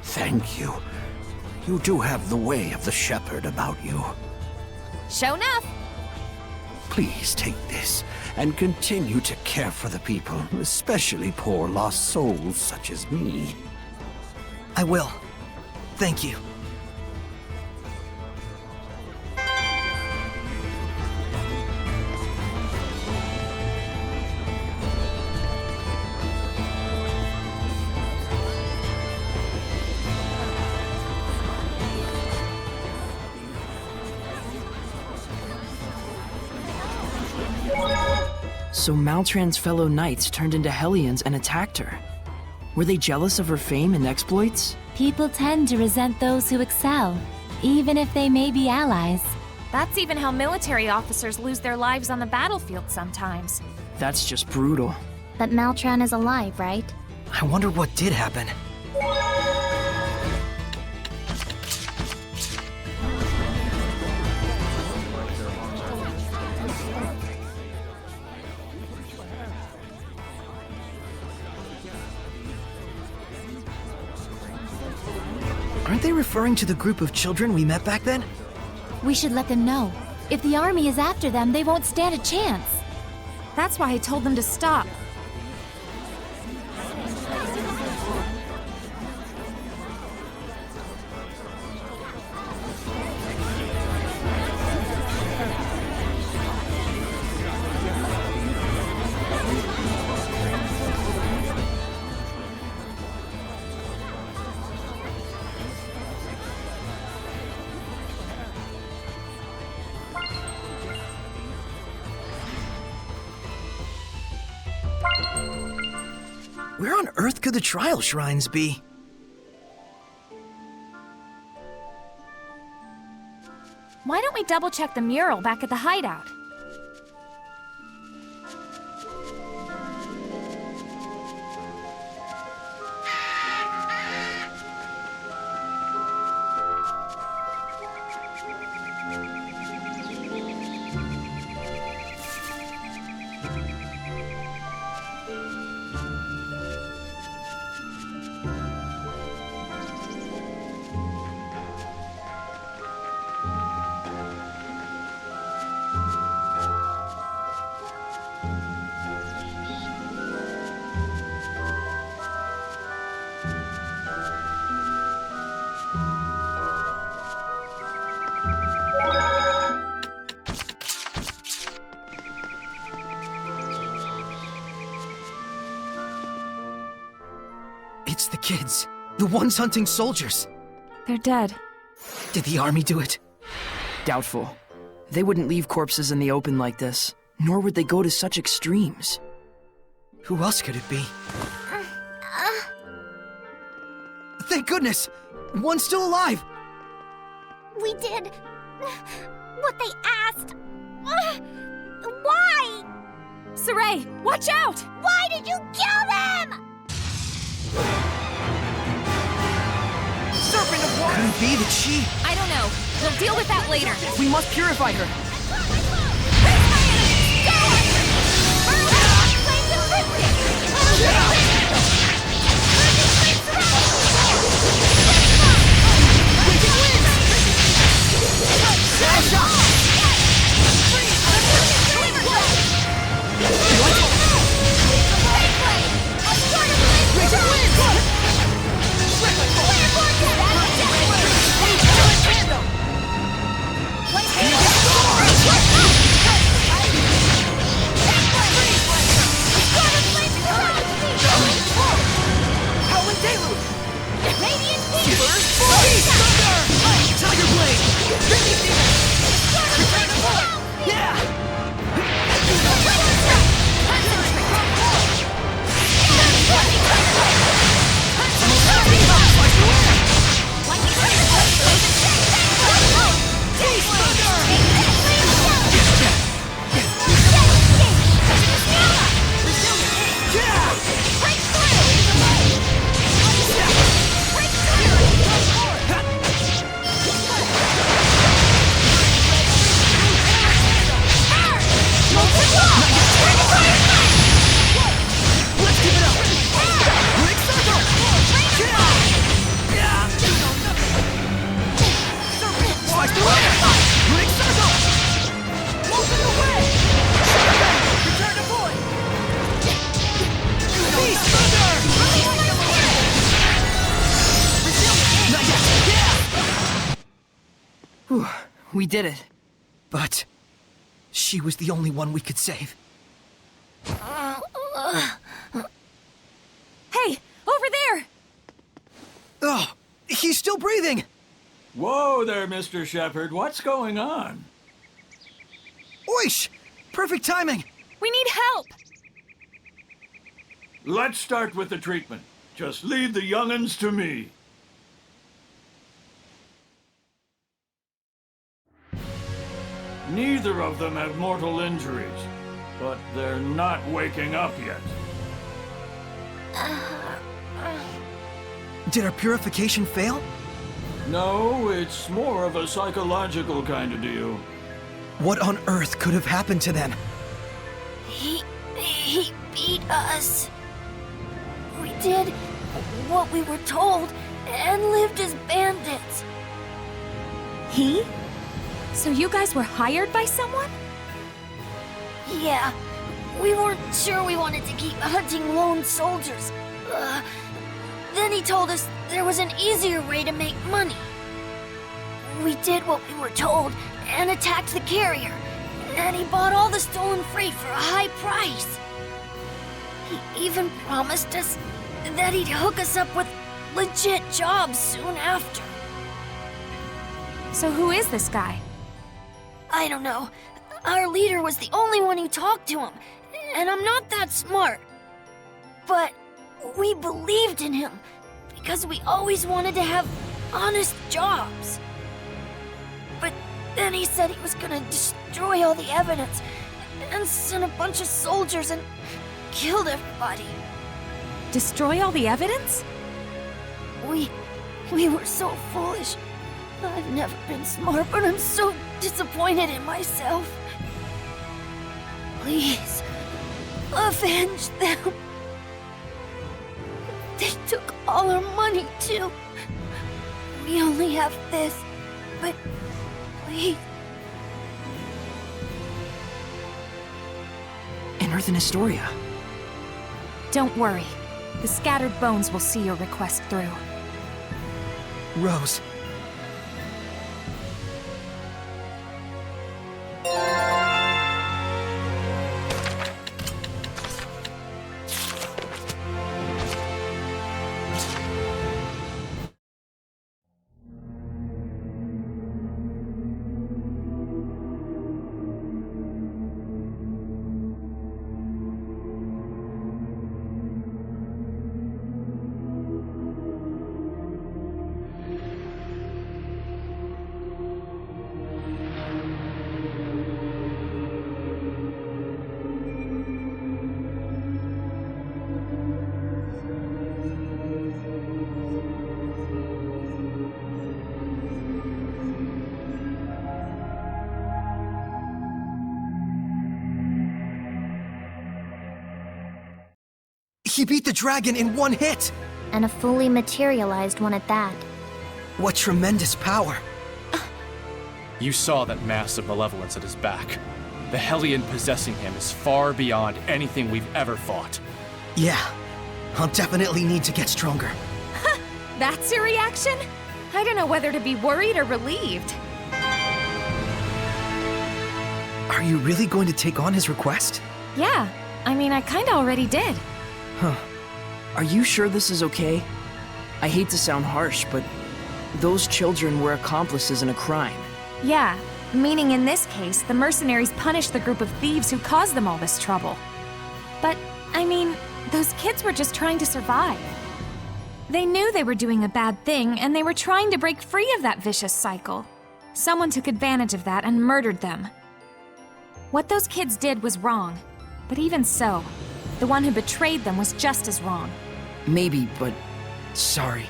Thank you. You do have the way of the shepherd about you. Show enough. Please take this and continue to care for the people, especially poor lost souls such as me. I will. Thank you. So Maltran's fellow knights turned into Hellions and attacked her. Were they jealous of her fame and exploits? People tend to resent those who excel, even if they may be allies. That's even how military officers lose their lives on the battlefield sometimes. That's just brutal. But Maltran is alive, right? I wonder what did happen. Aren't they referring to the group of children we met back then? We should let them know. If the army is after them, they won't stand a chance. That's why I told them to stop. Where on earth could the trial shrines be? Why don't we double-check the mural back at the hideout? It's the kids. The ones hunting soldiers. They're dead. Did the army do it? Doubtful. They wouldn't leave corpses in the open like this, nor would they go to such extremes. Who else could it be? Thank goodness! One's still alive! We did what they asked. Why? Saray, watch out! Why did you kill them? Serpent of water! Could it be that she... I don't know. We'll deal with that later. We must purify her. We did it. But she was the only one we could save. Hey, over there! Oh, he's still breathing! Whoa there, Mr. Shepard. What's going on? Oish! Perfect timing! We need help! Let's start with the treatment. Just leave the young'uns to me. Neither of them have mortal injuries, but they're not waking up yet. Did our purification fail? No, it's more of a psychological kind of deal. What on earth could have happened to them? He beat us. We did what we were told and lived as bandits. He? So you guys were hired by someone? Yeah, we weren't sure we wanted to keep hunting lone soldiers. Then he told us there was an easier way to make money. We did what we were told and attacked the carrier, and he bought all the stolen freight for a high price. He even promised us that he'd hook us up with legit jobs soon after. So who is this guy? I don't know. Our leader was the only one who talked to him, and I'm not that smart. But we believed in him because we always wanted to have honest jobs. But then he said he was gonna destroy all the evidence and send a bunch of soldiers and killed everybody. Destroy all the evidence? We were so foolish. I've never been smart, but I'm so disappointed in myself. Please, avenge them. They took all our money, too. We only have this, but please. In Earth and Historia. Don't worry. The scattered bones will see your request through. Rose. He beat the dragon in one hit! And a fully materialized one at that. What tremendous power! You saw that mass of malevolence at his back. The Hellion possessing him is far beyond anything we've ever fought. Yeah, I'll definitely need to get stronger. That's your reaction? I don't know whether to be worried or relieved. Are you really going to take on his request? Yeah, I mean, I kinda already did. Huh. Are you sure this is okay? I hate to sound harsh, but those children were accomplices in a crime. Yeah, meaning in this case, the mercenaries punished the group of thieves who caused them all this trouble. But, I mean, those kids were just trying to survive. They knew they were doing a bad thing, and they were trying to break free of that vicious cycle. Someone took advantage of that and murdered them. What those kids did was wrong, but even so, the one who betrayed them was just as wrong. Maybe, but sorry.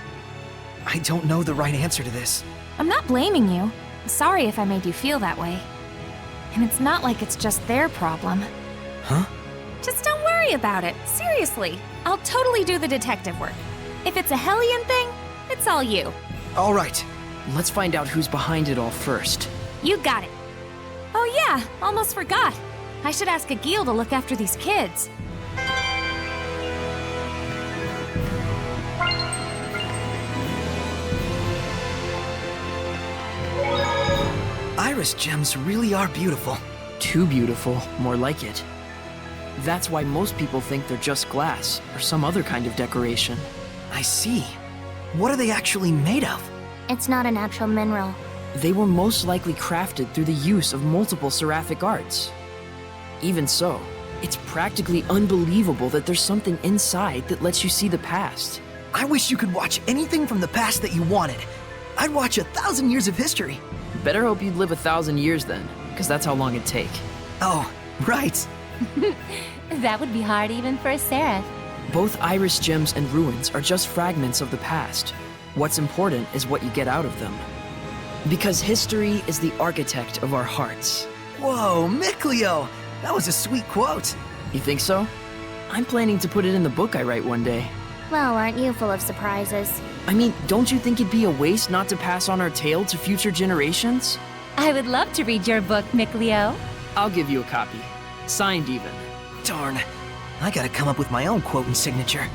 I don't know the right answer to this. I'm not blaming you. Sorry if I made you feel that way. And it's not like it's just their problem. Huh? Just don't worry about it. Seriously, I'll totally do the detective work. If it's a Hellion thing, it's all you. All right. Let's find out who's behind it all first. You got it. Oh yeah, almost forgot. I should ask Agil to look after these kids. Iris gems really are beautiful. Too beautiful, more like it. That's why most people think they're just glass, or some other kind of decoration. I see. What are they actually made of? It's not a natural mineral. They were most likely crafted through the use of multiple seraphic arts. Even so, it's practically unbelievable that there's something inside that lets you see the past. I wish you could watch anything from the past that you wanted. I'd watch 1,000 years of history. Better hope you'd live 1,000 years then, because that's how long it'd take. Oh, right. That would be hard even for a seraph. Both iris gems and ruins are just fragments of the past. What's important is what you get out of them. Because history is the architect of our hearts. Whoa, Micklio! That was a sweet quote. You think so? I'm planning to put it in the book I write one day. Well, aren't you full of surprises? I mean, don't you think it'd be a waste not to pass on our tale to future generations? I would love to read your book, Micklio. I'll give you a copy. Signed even. Darn. I gotta come up with my own quote and signature.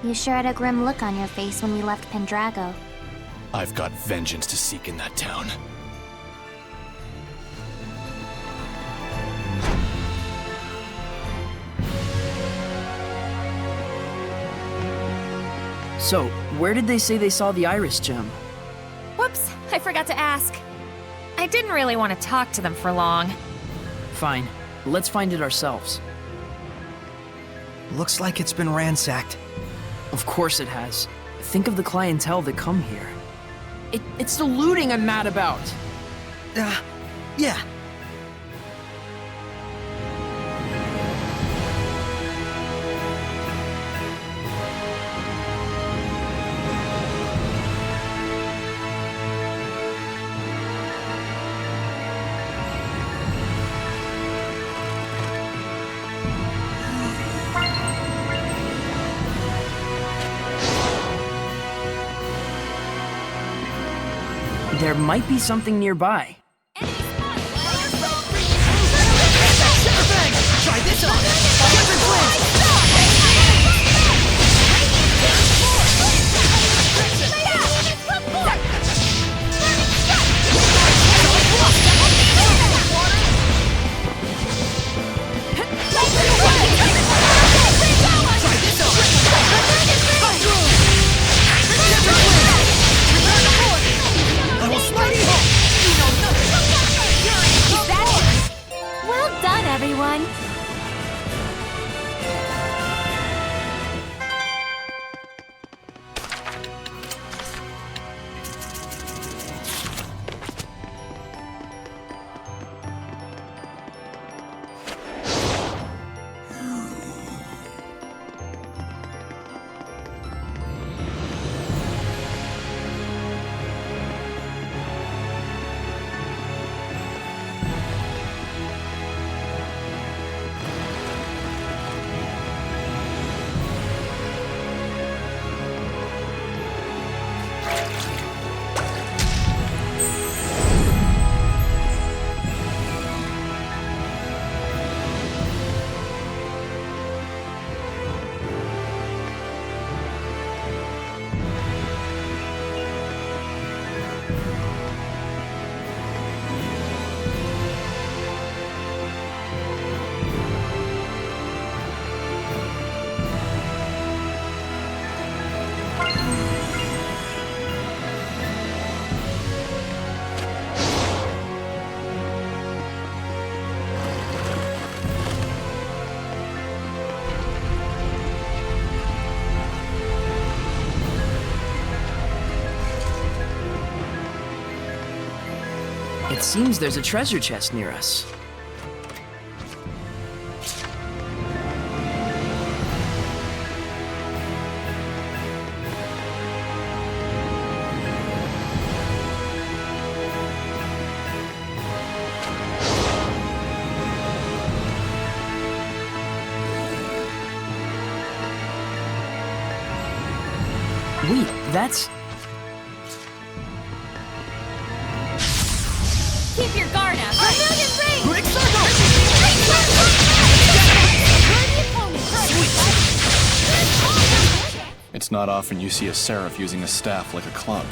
You sure had a grim look on your face when we left Pendrago. I've got vengeance to seek in that town. So, where did they say they saw the iris gem? Whoops, I forgot to ask. I didn't really want to talk to them for long. Fine, let's find it ourselves. Looks like it's been ransacked. Of course it has. Think of the clientele that come here. It's the looting I'm mad about! Yeah. There might be something nearby. Try this on! Shepherd Flint! I will smite you! You know nothing! It seems there's a treasure chest near us. Wait, that's... Keep your guard up. Vermilion ring! Quick circle! It's not often you see a seraph using a staff like a club.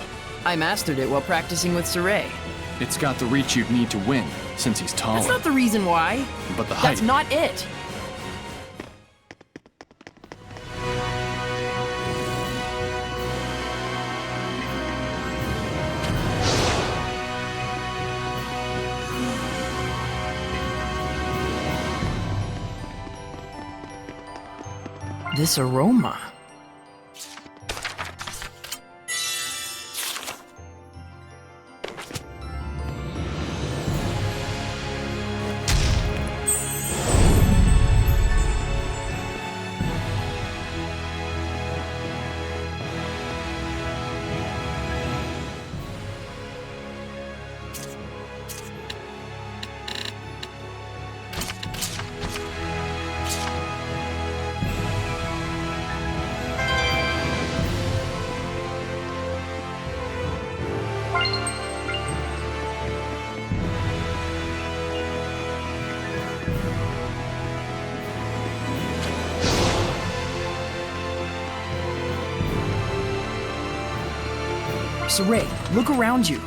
I mastered it while practicing with Saray. It's got the reach you'd need to win, since he's taller. That's not the reason why. But the height... That's not it. This aroma. Saray, look around you.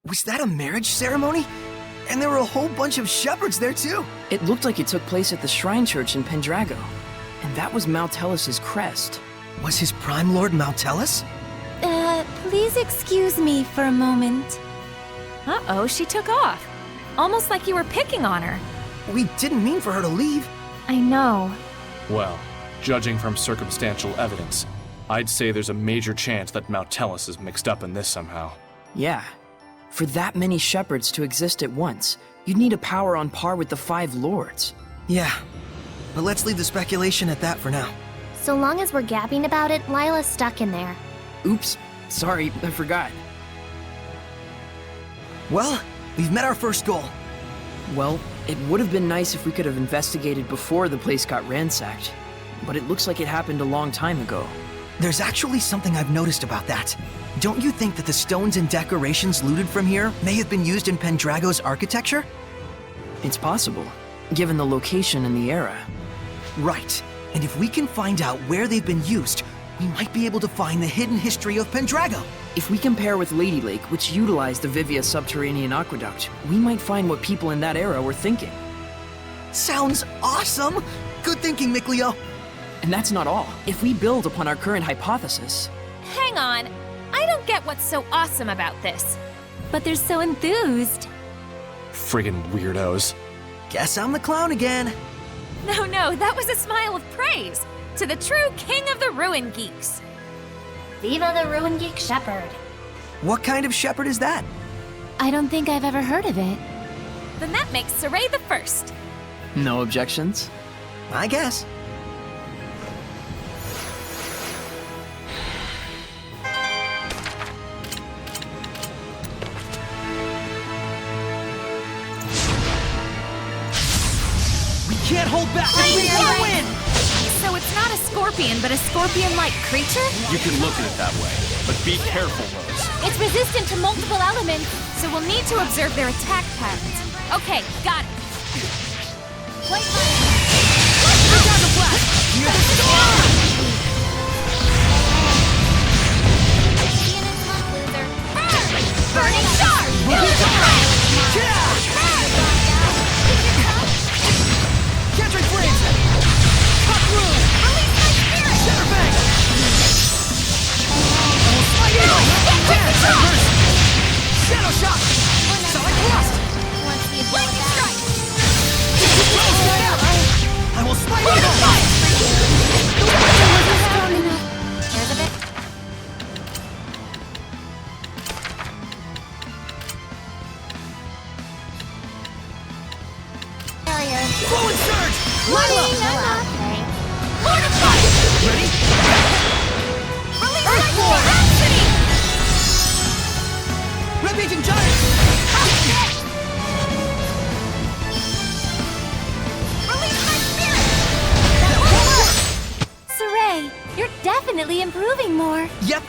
Was that a marriage ceremony? And there were a whole bunch of shepherds there too. It looked like it took place at the Shrine Church in Pendrago. And that was Moutellus's crest. Was his Prime Lord Moutelus? Please excuse me for a moment. Uh-oh, she took off. Almost like you were picking on her. We didn't mean for her to leave. I know. Well, judging from circumstantial evidence, I'd say there's a major chance that Moutelus is mixed up in this somehow. Yeah. For that many shepherds to exist at once, you'd need a power on par with the 5 lords. Yeah. But let's leave the speculation at that for now. So long as we're gabbing about it, Lila's stuck in there. Oops. Sorry, I forgot. Well, we've met our first goal. Well, it would have been nice if we could have investigated before the place got ransacked. But it looks like it happened a long time ago. There's actually something I've noticed about that. Don't you think that the stones and decorations looted from here may have been used in Pendrago's architecture? It's possible, given the location and the era. Right. And if we can find out where they've been used, we might be able to find the hidden history of Pendrago. If we compare with Lady Lake, which utilized the Vivia subterranean aqueduct, we might find what people in that era were thinking. Sounds awesome! Good thinking, Miclio. And that's not all. If we build upon our current hypothesis... Hang on. I don't get what's so awesome about this. But they're so enthused. Friggin' weirdos. Guess I'm the clown again. No, that was a smile of praise to the true king of the Ruin Geeks. Viva the Ruin Geek Shepherd. What kind of shepherd is that? I don't think I've ever heard of it. Then that makes Saray the first. No objections? I guess. can't hold back! We win! So it's not a scorpion, but a scorpion-like creature? You can look at it that way, but be careful, Rose. It's resistant to multiple elements, so we'll need to observe their attack patterns. Okay, got it. Wait, You're the storm! Burning charge! Catching flames! Cut through! Release my spirit! Center bank! Shadow shot! Sonic thrust! Lightning strike! I will smite There's a bit. Barrier. Flow and surge! Lila! Mortify! Ready? Release Earthborn! Rhapsody! Rampaging giant! Release my spirit! Saray, you're definitely improving more. Yep,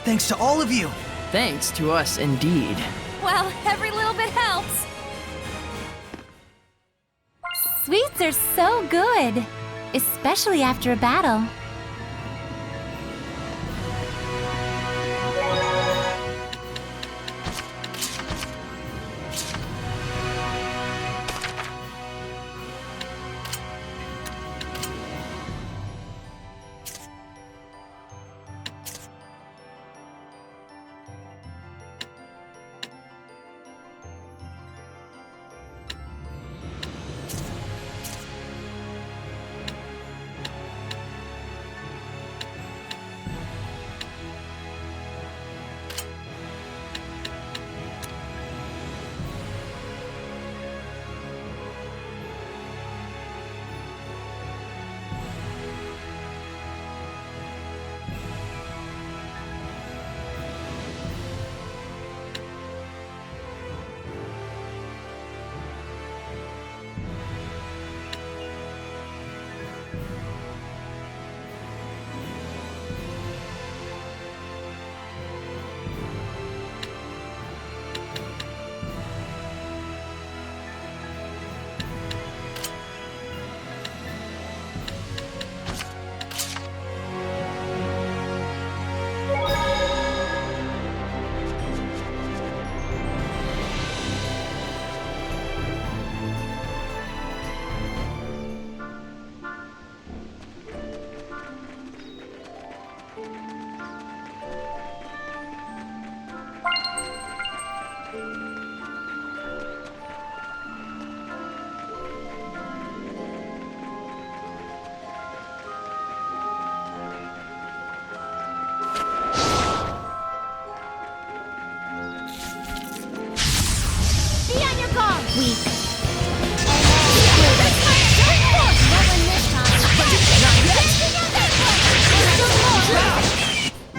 thanks to all of you. Thanks to us, indeed. Well, every little bit helps. Sweets are so good, especially after a battle.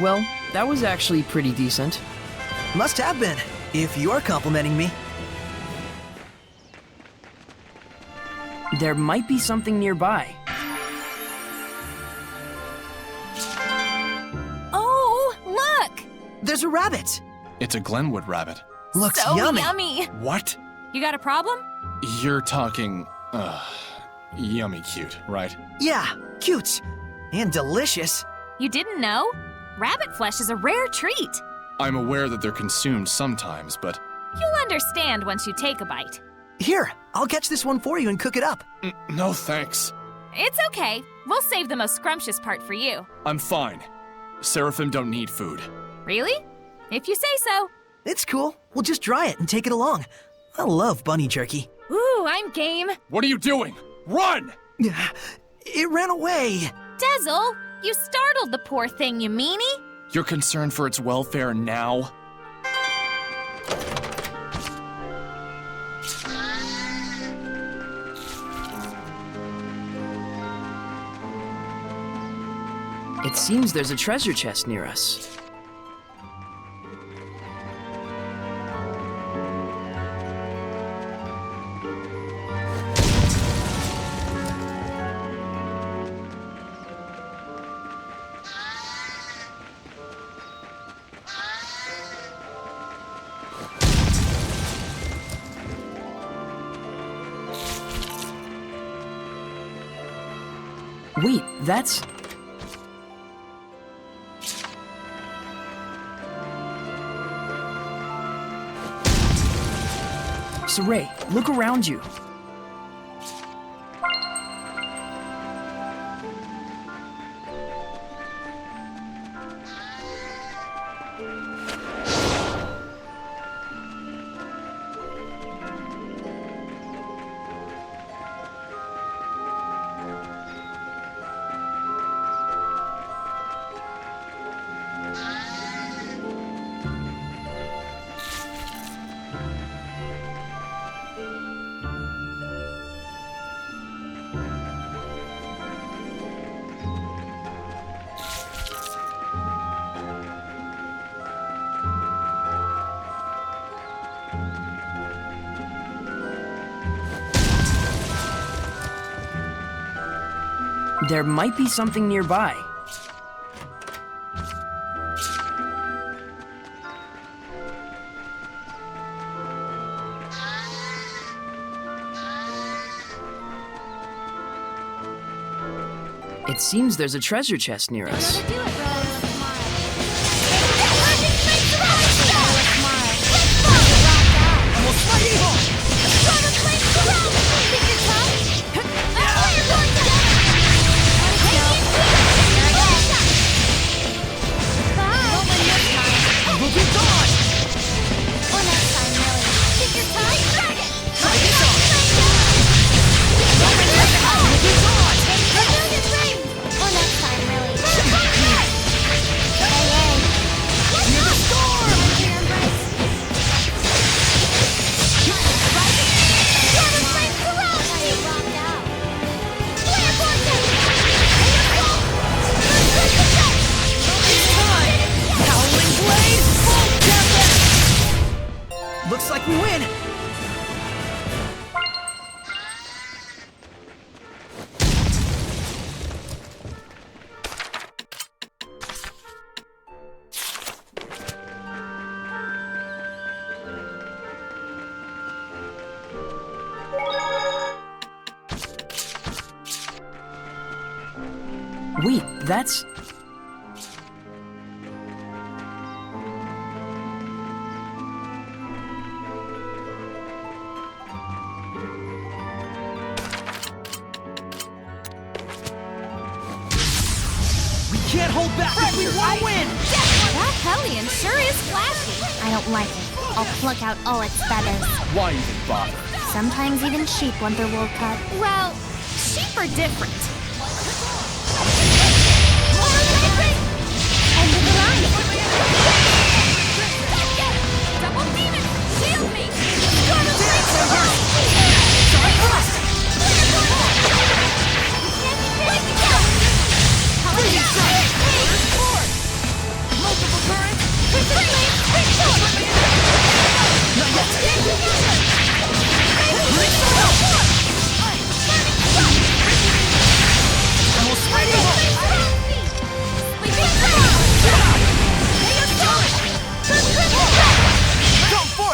Well, that was actually pretty decent. Must have been, if you're complimenting me. There might be something nearby. Oh, look! There's a rabbit! It's a Glenwood rabbit. Looks So yummy. yummy. What? You got a problem? You're talking, yummy cute, right? Yeah, cute. And delicious. You didn't know? Rabbit flesh is a rare treat. I'm aware that they're consumed sometimes, but... You'll understand once you take a bite. Here, I'll catch this one for you and cook it up. No thanks. It's okay. We'll save the most scrumptious part for you. I'm fine. Seraphim don't need food. Really? If you say so. It's cool. We'll just dry it and take it along. I love bunny jerky. Ooh, I'm game. What are you doing? Run! It ran away. Dezel, you startled the poor thing, you meanie. You're concerned for its welfare now? It seems there's a treasure chest near us. Wait, that's... Saray, look around you. There might be something nearby. It seems there's a treasure chest near us. Looks like we win! Wait, that's... Can't hold back if we want to win! That Hellion sure is flashy. I don't like it. I'll pluck out all its feathers. Why even bother? Sometimes even sheep want their wool cut. Well, sheep are different. End of the line! Double demon, shield me! Multiple currents! Not yet! Almost ready!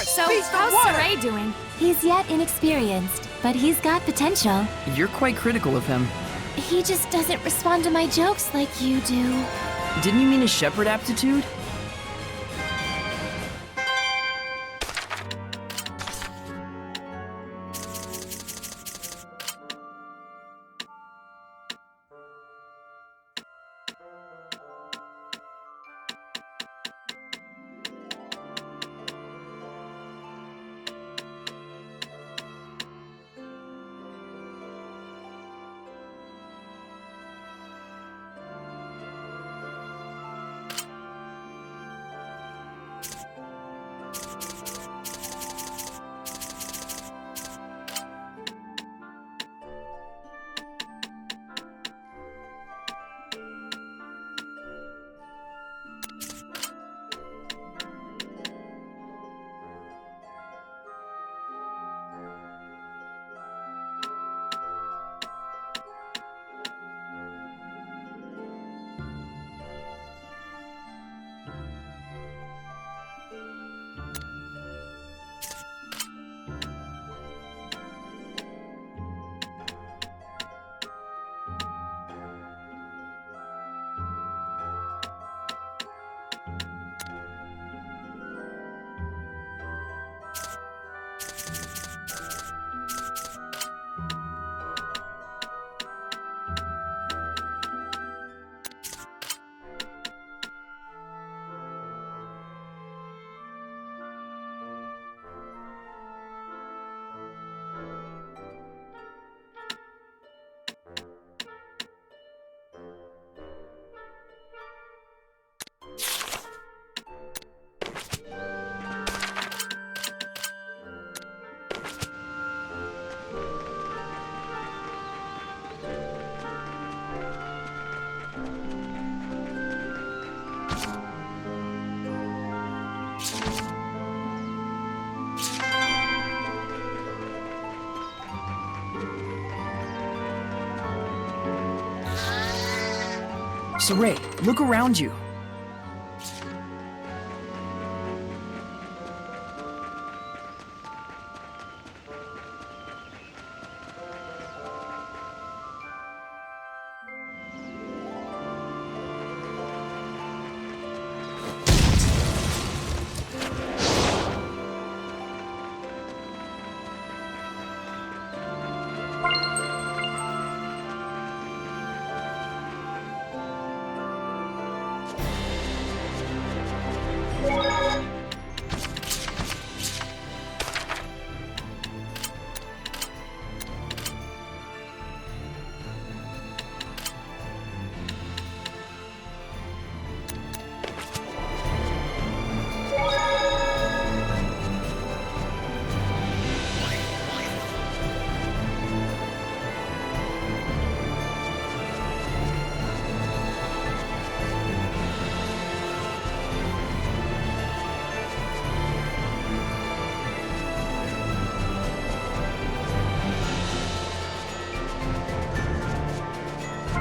So, how's Saray doing? He's yet inexperienced, but he's got potential. You're quite critical of him. He just doesn't respond to my jokes like you do. Didn't you mean a shepherd aptitude? Saray, look around you.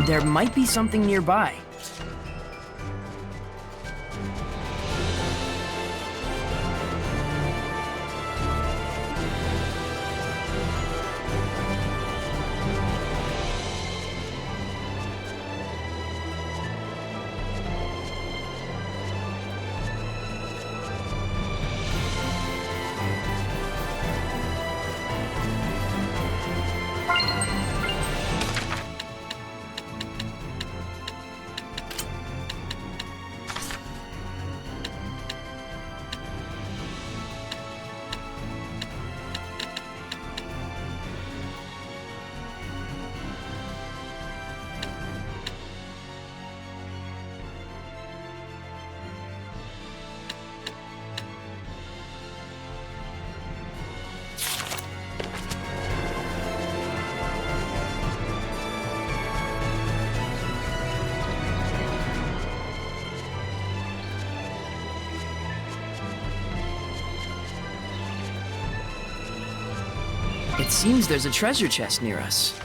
There might be something nearby. It seems there's a treasure chest near us.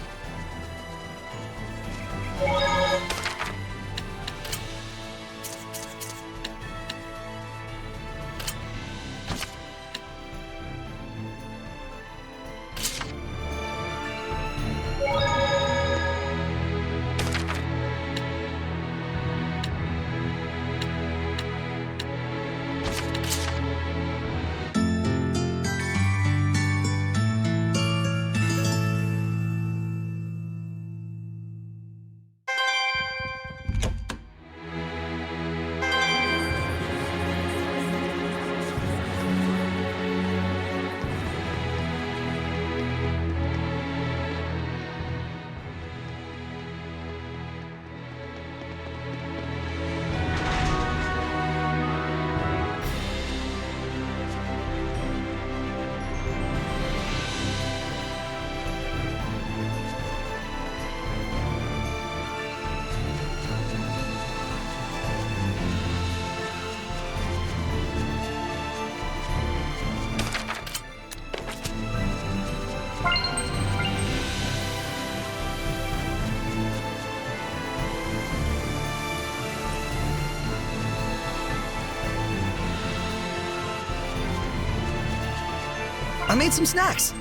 I made some snacks.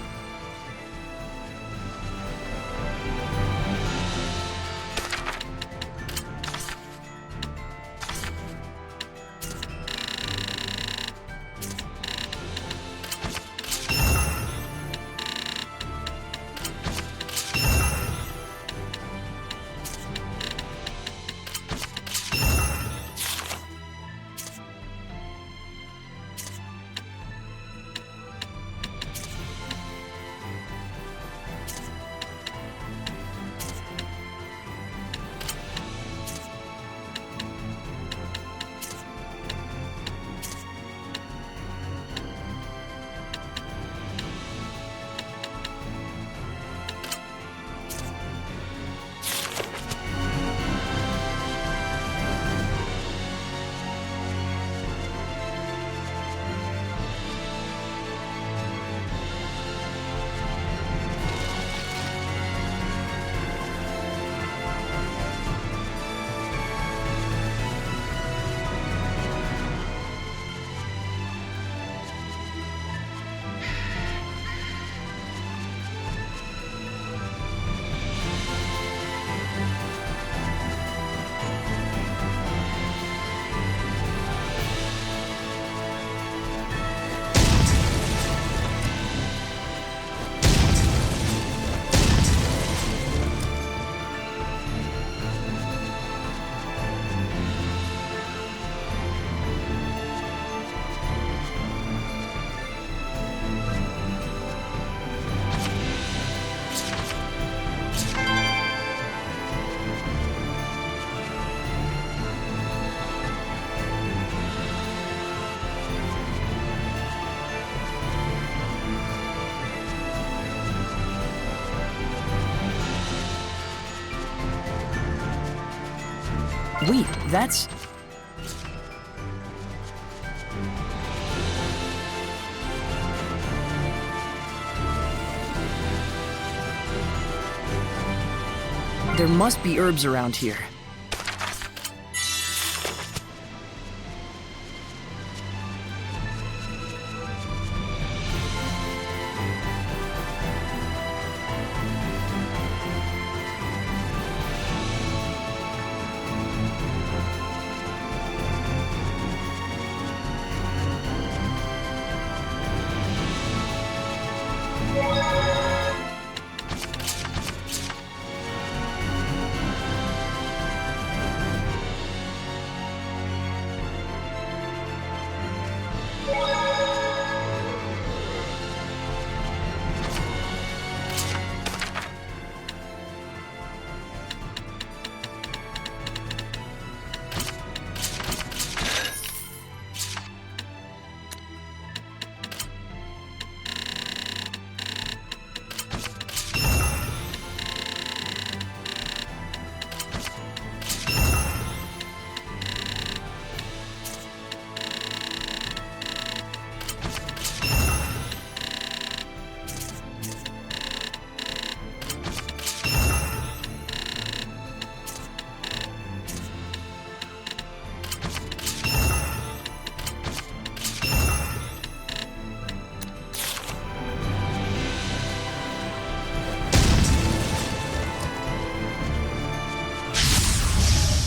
Wait, that's... There must be herbs around here.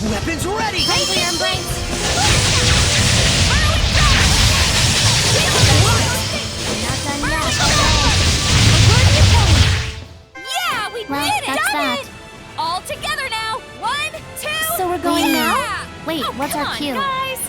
Weapons ready! Crazy brains! Yeah, we Well, did it! that's that. All together now! 1, 2, So we're going yeah! now? Wait, what's come our on, cue? Guys.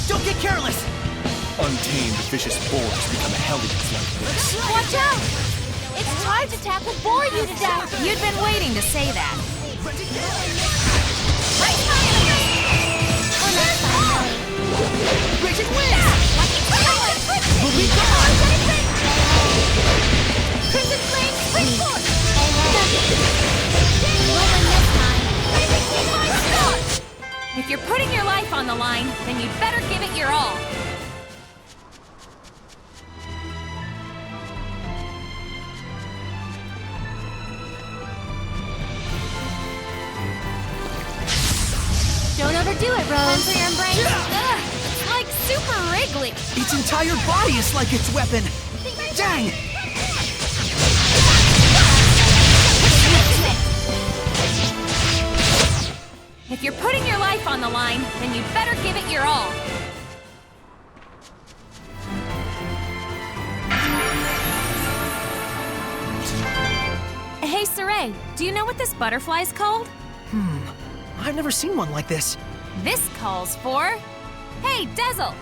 Don't get careless! Untamed, vicious boars become hellions like this. Watch out! It's time to tackle bore you to death! You'd been waiting to say that. Raging winds! Will be gone! Crimson Flame Springboard! If you're putting your life on the line, then you'd better give it your all. Don't overdo it, Rose. For your brain. Ugh, it's like super wriggly. Its entire body is like its weapon! Dang! If you're putting your life on the line, then you'd better give it your all. Hey, Saray, do you know what this butterfly's called? I've never seen one like this. This calls for... Hey, Dezel!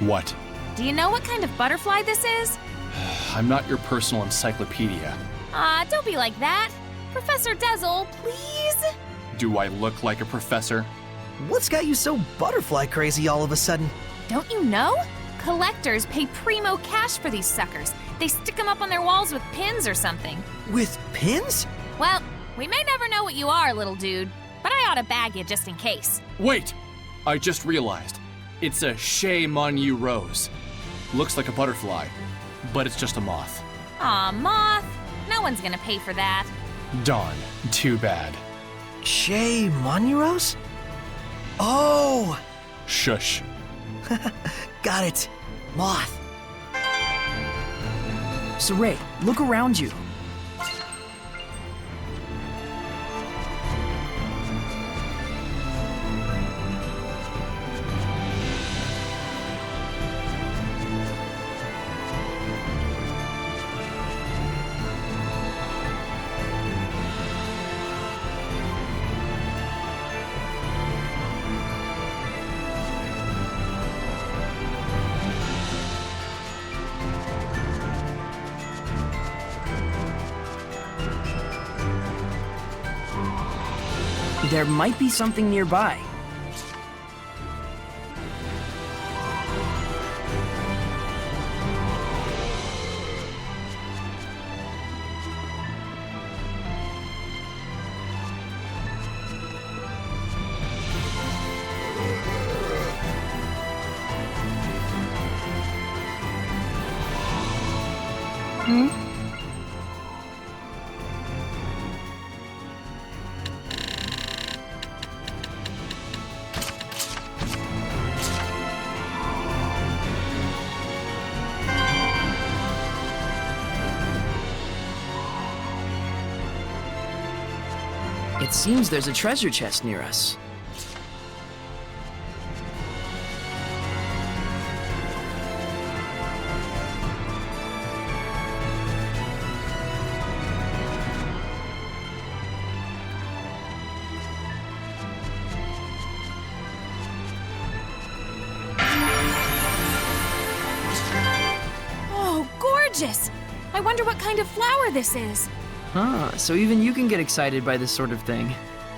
What? Do you know what kind of butterfly this is? I'm not your personal encyclopedia. Don't be like that. Professor Dezel, please? Do I look like a professor? What's got you so butterfly crazy all of a sudden? Don't you know? Collectors pay primo cash for these suckers. They stick them up on their walls with pins or something. With pins? Well, we may never know what you are, little dude, but I ought to bag you just in case. Wait! I just realized. It's a Chez Monu rose. Looks like a butterfly, but it's just a moth. Aw, moth. No one's gonna pay for that. Darn, too bad. Chez Monu? Oh! Shush. Got it. Moth. Saray, look around you. There might be something nearby. It seems there's a treasure chest near us. Oh, gorgeous! I wonder what kind of flower this is. Huh, so even you can get excited by this sort of thing.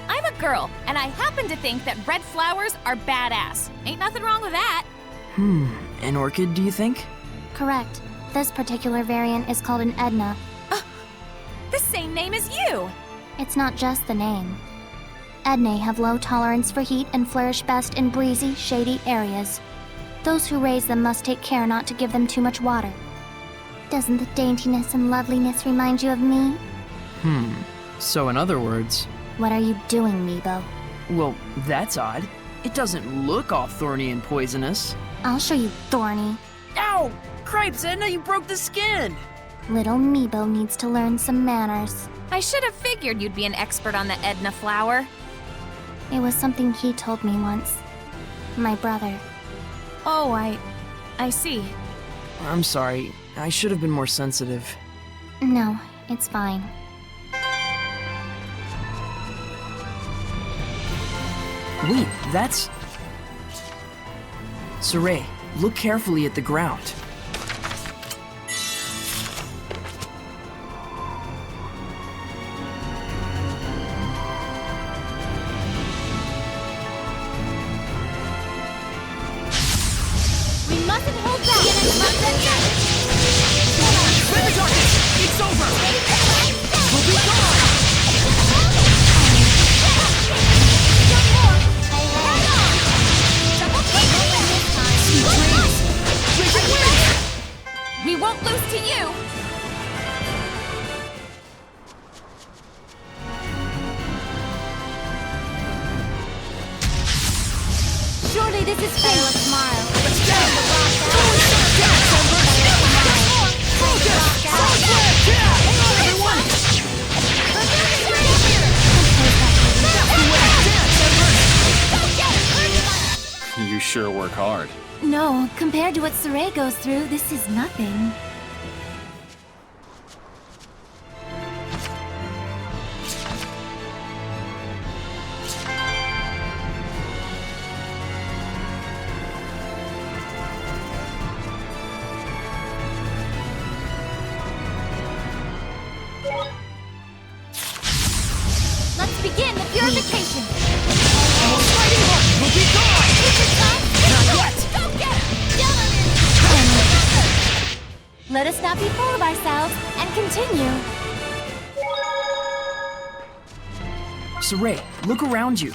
I'm a girl, and I happen to think that red flowers are badass. Ain't nothing wrong with that. An orchid, do you think? Correct. This particular variant is called an Edna. The same name as you! It's not just the name. Ednae have low tolerance for heat and flourish best in breezy, shady areas. Those who raise them must take care not to give them too much water. Doesn't the daintiness and loveliness remind you of me? So in other words... What are you doing, Meebo? Well, that's odd. It doesn't look all thorny and poisonous. I'll show you thorny. Ow! Cripes, Edna, you broke the skin! Little Meebo needs to learn some manners. I should have figured you'd be an expert on the Edna flower. It was something he told me once. My brother. Oh, I see. I'm sorry. I should have been more sensitive. No, it's fine. Wait, that's... Saray, look carefully at the ground. We mustn't hold back! Baby darkness! It's over! We'll be gone! We won't lose to you! Surely this is fate. Smile. Let's go! You sure work hard. No, compared to what Saray goes through, this is nothing. Let's begin the purification! We'll be gone! Not yet! Go get him! Let us not be full of ourselves and continue. Saray, look around you.